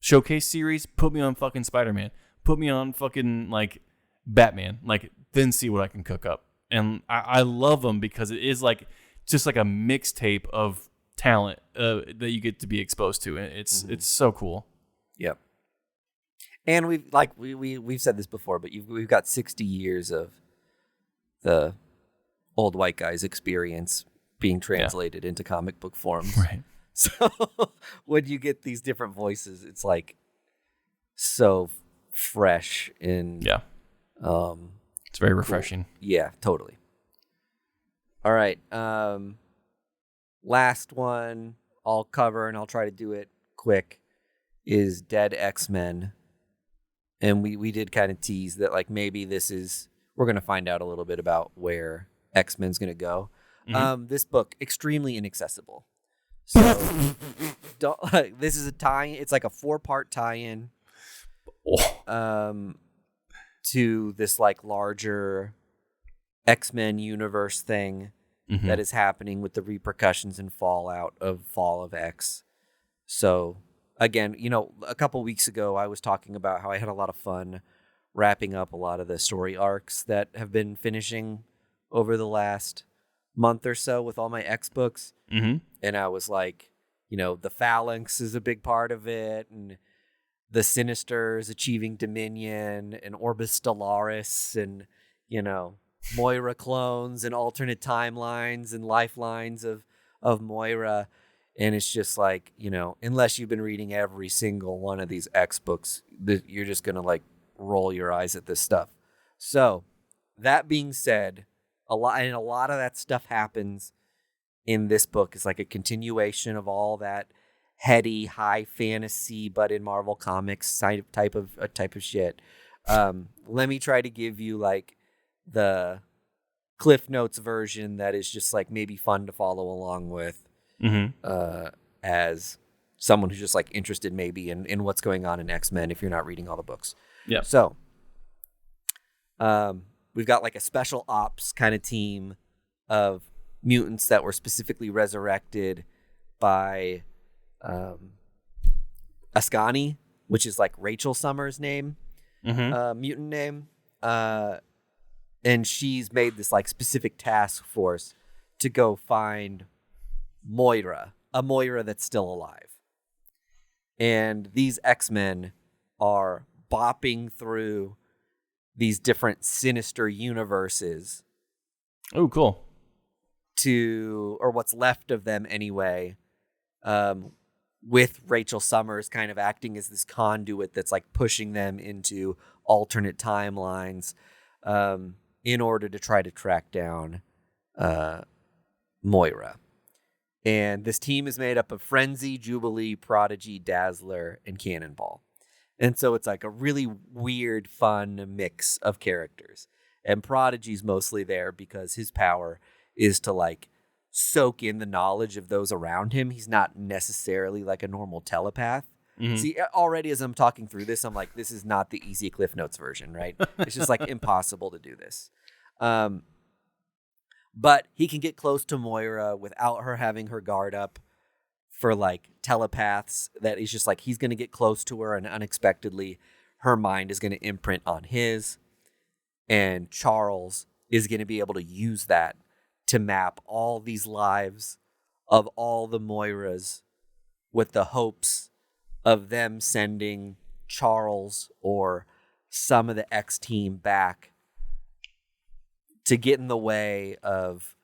showcase series? Put me on fucking Spider-Man. Put me on fucking like Batman. Like, then see what I can cook up. And I love them because it is like just like a mixtape of talent that you get to be exposed to. And it's so cool. Yep. And we've said this before, but we've got 60 years of the old white guy's experience being translated into comic book forms. Right. So when you get these different voices, it's like so fresh and it's very refreshing. Cool. Yeah, totally. All right. Last one I'll cover, and I'll try to do it quick, is Dead X-Men. And we did kind of tease that like maybe we're going to find out a little bit about where X-Men's going to go. This book, extremely inaccessible. So this is a tie-in. It's like a 4-part tie-in to this like larger X-Men universe thing that is happening with the repercussions and fallout of Fall of X. So again, a couple weeks ago, I was talking about how I had a lot of fun wrapping up a lot of the story arcs that have been finishing over the last month or so with all my X books. And I was like, the Phalanx is a big part of it, and the Sinisters achieving Dominion, and Orbis Stellaris, and, Moira clones and alternate timelines and lifelines of Moira. And it's just like, unless you've been reading every single one of these X books, you're just going to like roll your eyes at this stuff. So that being said, a lot of that stuff happens in this book. Is like a continuation of all that heady, high fantasy, but in Marvel Comics type of shit. Let me try to give you like the Cliff Notes version that is just like maybe fun to follow along with, as someone who's just like interested maybe in what's going on in X-Men if you're not reading all the books. Yeah. So, we've got like a special ops kind of team of mutants that were specifically resurrected by Ascani, which is like Rachel Summers' name, mutant name. And she's made this like specific task force to go find Moira, a Moira that's still alive. And these X-Men are bopping through these different sinister universes. Oh, cool. Or what's left of them anyway, with Rachel Summers kind of acting as this conduit that's like pushing them into alternate timelines, in order to try to track down Moira. And this team is made up of Frenzy, Jubilee, Prodigy, Dazzler, and Cannonball. And so it's like a really weird, fun mix of characters. And Prodigy's mostly there because his power is to like soak in the knowledge of those around him. He's not necessarily like a normal telepath. See, already as I'm talking through this, I'm like, this is not the easy Cliff Notes version, right? It's just like impossible to do this. But he can get close to Moira without her having her guard up for like telepaths. That is just like, he's going to get close to her and unexpectedly her mind is going to imprint on his. And Charles is going to be able to use that to map all these lives of all the Moiras with the hopes of them sending Charles or some of the X team back to get in the way of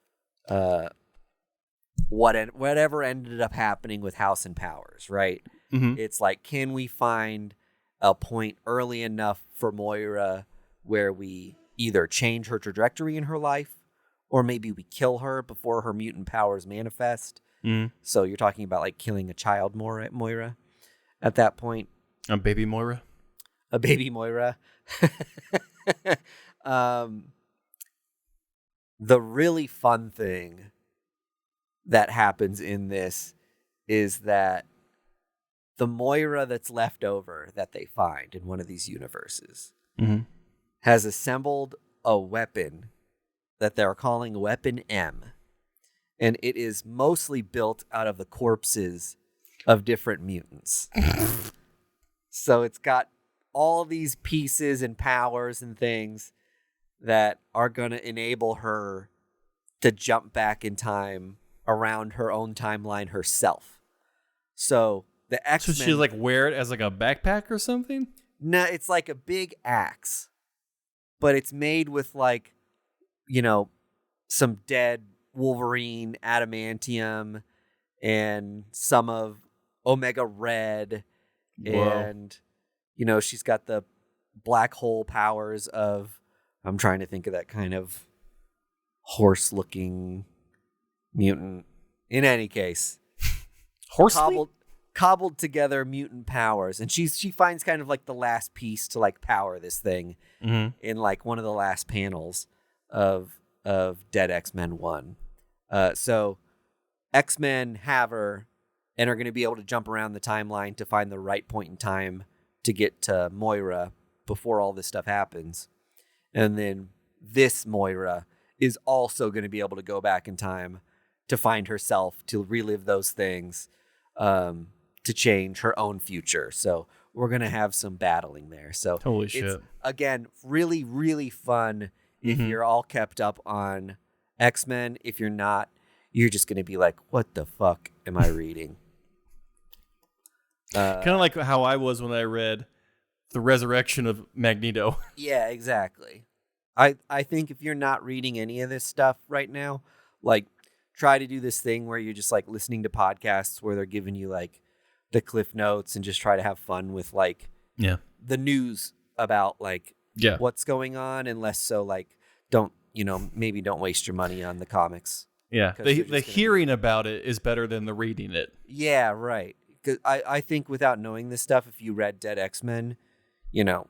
whatever ended up happening with House and Powers, right? It's like, can we find a point early enough for Moira where we either change her trajectory in her life or maybe we kill her before her mutant powers manifest? So you're talking about like killing a child Moira at that point. A baby Moira? A baby Moira. The really fun thing that happens in this is that the Moira that's left over that they find in one of these universes has assembled a weapon that they're calling Weapon M. And it is mostly built out of the corpses of different mutants. So it's got all these pieces and powers and things that are going to enable her to jump back in time around her own timeline herself. So the X-Men... So she like wear it as like a backpack or something? No, it's like a big axe. But it's made with like, you know, some dead Wolverine adamantium and some of Omega Red. Whoa. And, you know, she's got the black hole powers of... I'm trying to think of that kind of horse-looking mutant. In any case, cobbled together mutant powers, and she finds kind of like the last piece to like power this thing in like one of the last panels of Dead X-Men 1. So X-Men have her and are going to be able to jump around the timeline to find the right point in time to get to Moira before all this stuff happens. And then this Moira is also going to be able to go back in time to find herself, to relive those things, to change her own future. So we're going to have some battling there. So holy shit. Again, really, really fun if you're all kept up on X-Men. If you're not, you're just going to be like, what the fuck am I reading? Kind of like how I was when I read The Resurrection of Magneto. Yeah, exactly. I think if you're not reading any of this stuff right now, like try to do this thing where you're just like listening to podcasts where they're giving you like the Cliff Notes and just try to have fun with like the news about like what's going on, and less so like maybe don't waste your money on the comics. Yeah, the hearing about it is better than the reading it. Yeah, right. 'cause I think without knowing this stuff, if you read Dead X-Men, you know,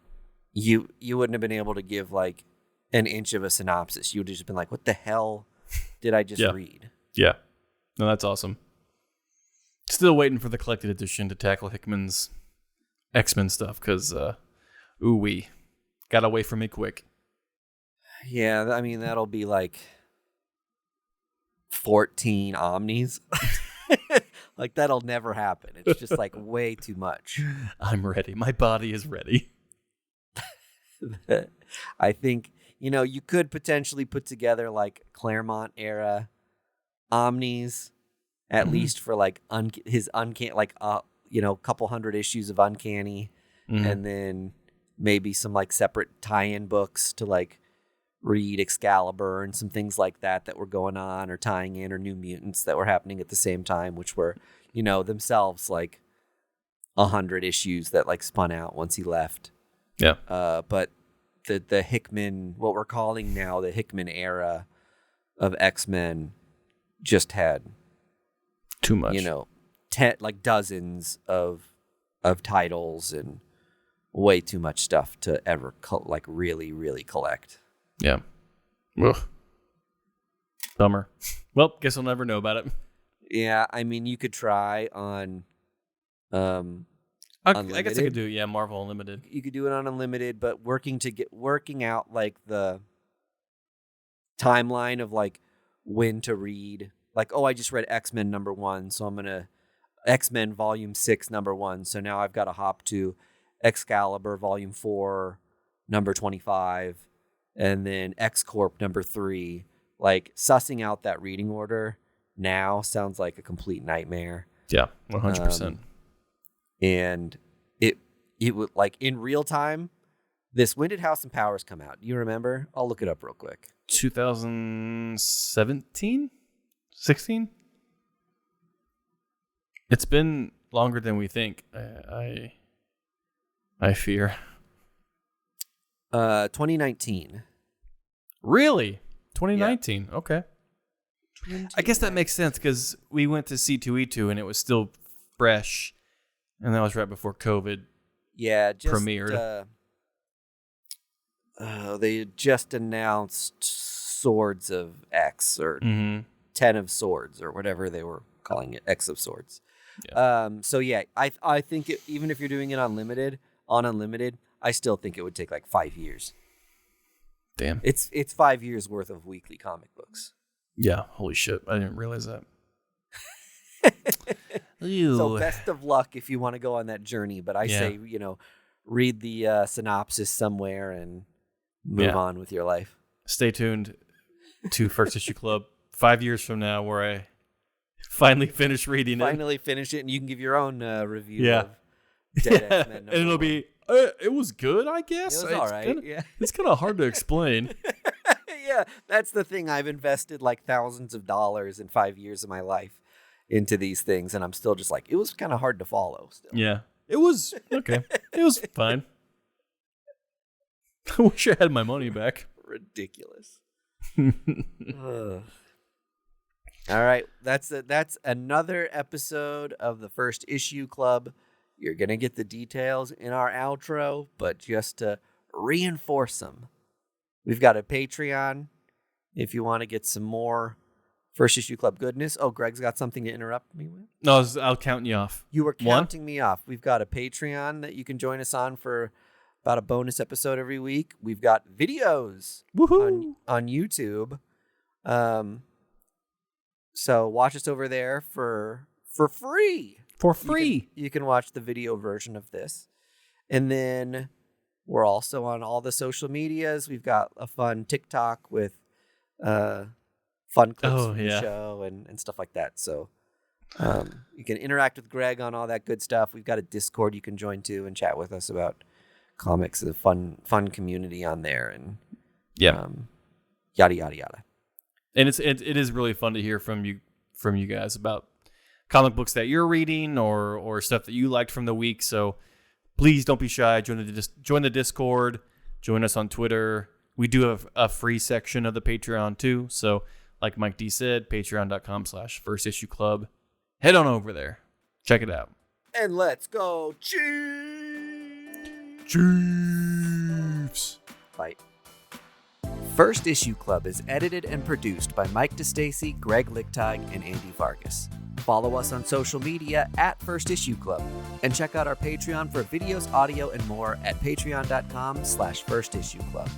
you wouldn't have been able to give like an inch of a synopsis. You would have just been like, what the hell did I just read? Yeah. No, that's awesome. Still waiting for the collected edition to tackle Hickman's X-Men stuff because, ooh-wee. Got away from me quick. Yeah, I mean, that'll be like 14 Omnis. Like, that'll never happen. It's just like way too much. I'm ready. My body is ready. I think, you could potentially put together like Claremont era Omnis, at least for like his Uncanny, like, couple hundred issues of Uncanny, and then maybe some like separate tie-in books to like read Excalibur and some things like that were going on or tying in, or New Mutants that were happening at the same time, which were, themselves like 100 issues that like spun out once he left. Yeah. But the Hickman, what we're calling now the Hickman era of X-Men, just had too much. Dozens of titles and way too much stuff to ever really, really collect. Yeah. Ugh. Bummer. Well, guess I'll never know about it. Yeah, I mean, you could try on I guess I could do Marvel Unlimited. You could do it on Unlimited, but working out like the timeline of like when to read. Like, I just read X-Men #1, so I'm gonna X-Men Volume 6 #1. So now I've got to hop to Excalibur Volume 4 #25, and then X-Corp #3. Like, sussing out that reading order now sounds like a complete nightmare. Yeah, 100%. And it would, like, in real time, when did House and Powers come out? Do you remember? I'll look it up real quick. 2017? 16? It's been longer than we think. I fear. 2019. Really? 2019. Yeah. Okay. I guess that yeah. makes sense because we went to C2E2 and it was still fresh, and that was right before COVID. Yeah, premiered. They just announced Swords of X, or 10 of Swords, or whatever they were calling it, X of Swords. Yeah. I think even if you're doing it on Unlimited, I still think it would take like 5 years. Damn. It's 5 years worth of weekly comic books. Yeah, holy shit. I didn't realize that. So best of luck if you want to go on that journey, but I say, read the synopsis somewhere and move on with your life. Stay tuned to First Issue Club 5 years from now, where I finally finish reading it. Finally finish it, and you can give your own review of Dead X-Men. And it'll be, it was good, I guess. It was all right. It's kind of hard to explain. Yeah, that's the thing. I've invested like thousands of dollars in 5 years of my life into these things, and I'm still just like, it was kind of hard to follow still. Yeah, it was okay. It was fine. I wish I had my money back. Ridiculous. All right, that's another episode of the First Issue Club. You're gonna get the details in our outro, but just to reinforce them, we've got a Patreon if you want to get some more First Issue Club goodness. Oh, Greg's got something to interrupt me with? No, I'll count you off. You were counting me off. We've got a Patreon that you can join us on for about a bonus episode every week. We've got videos on YouTube. So watch us over there for free. For free. You can watch the video version of this. And then we're also on all the social medias. We've got a fun TikTok with fun clips from the show and stuff like that. So you can interact with Greg on all that good stuff. We've got a Discord you can join too and chat with us about comics. It's a fun community on there, and yada yada yada. And it is really fun to hear from you guys about comic books that you're reading or stuff that you liked from the week. So please don't be shy. Join the Discord. Join us on Twitter. We do have a free section of the Patreon too. So like Mike D said, patreon.com/firstissueclub. Head on over there. Check it out. And let's go Chiefs! Fight. First Issue Club is edited and produced by Mike DeStacy, Greg Lichtag, and Andy Vargas. Follow us on social media at First Issue Club, and check out our Patreon for videos, audio, and more at patreon.com/firstissueclub.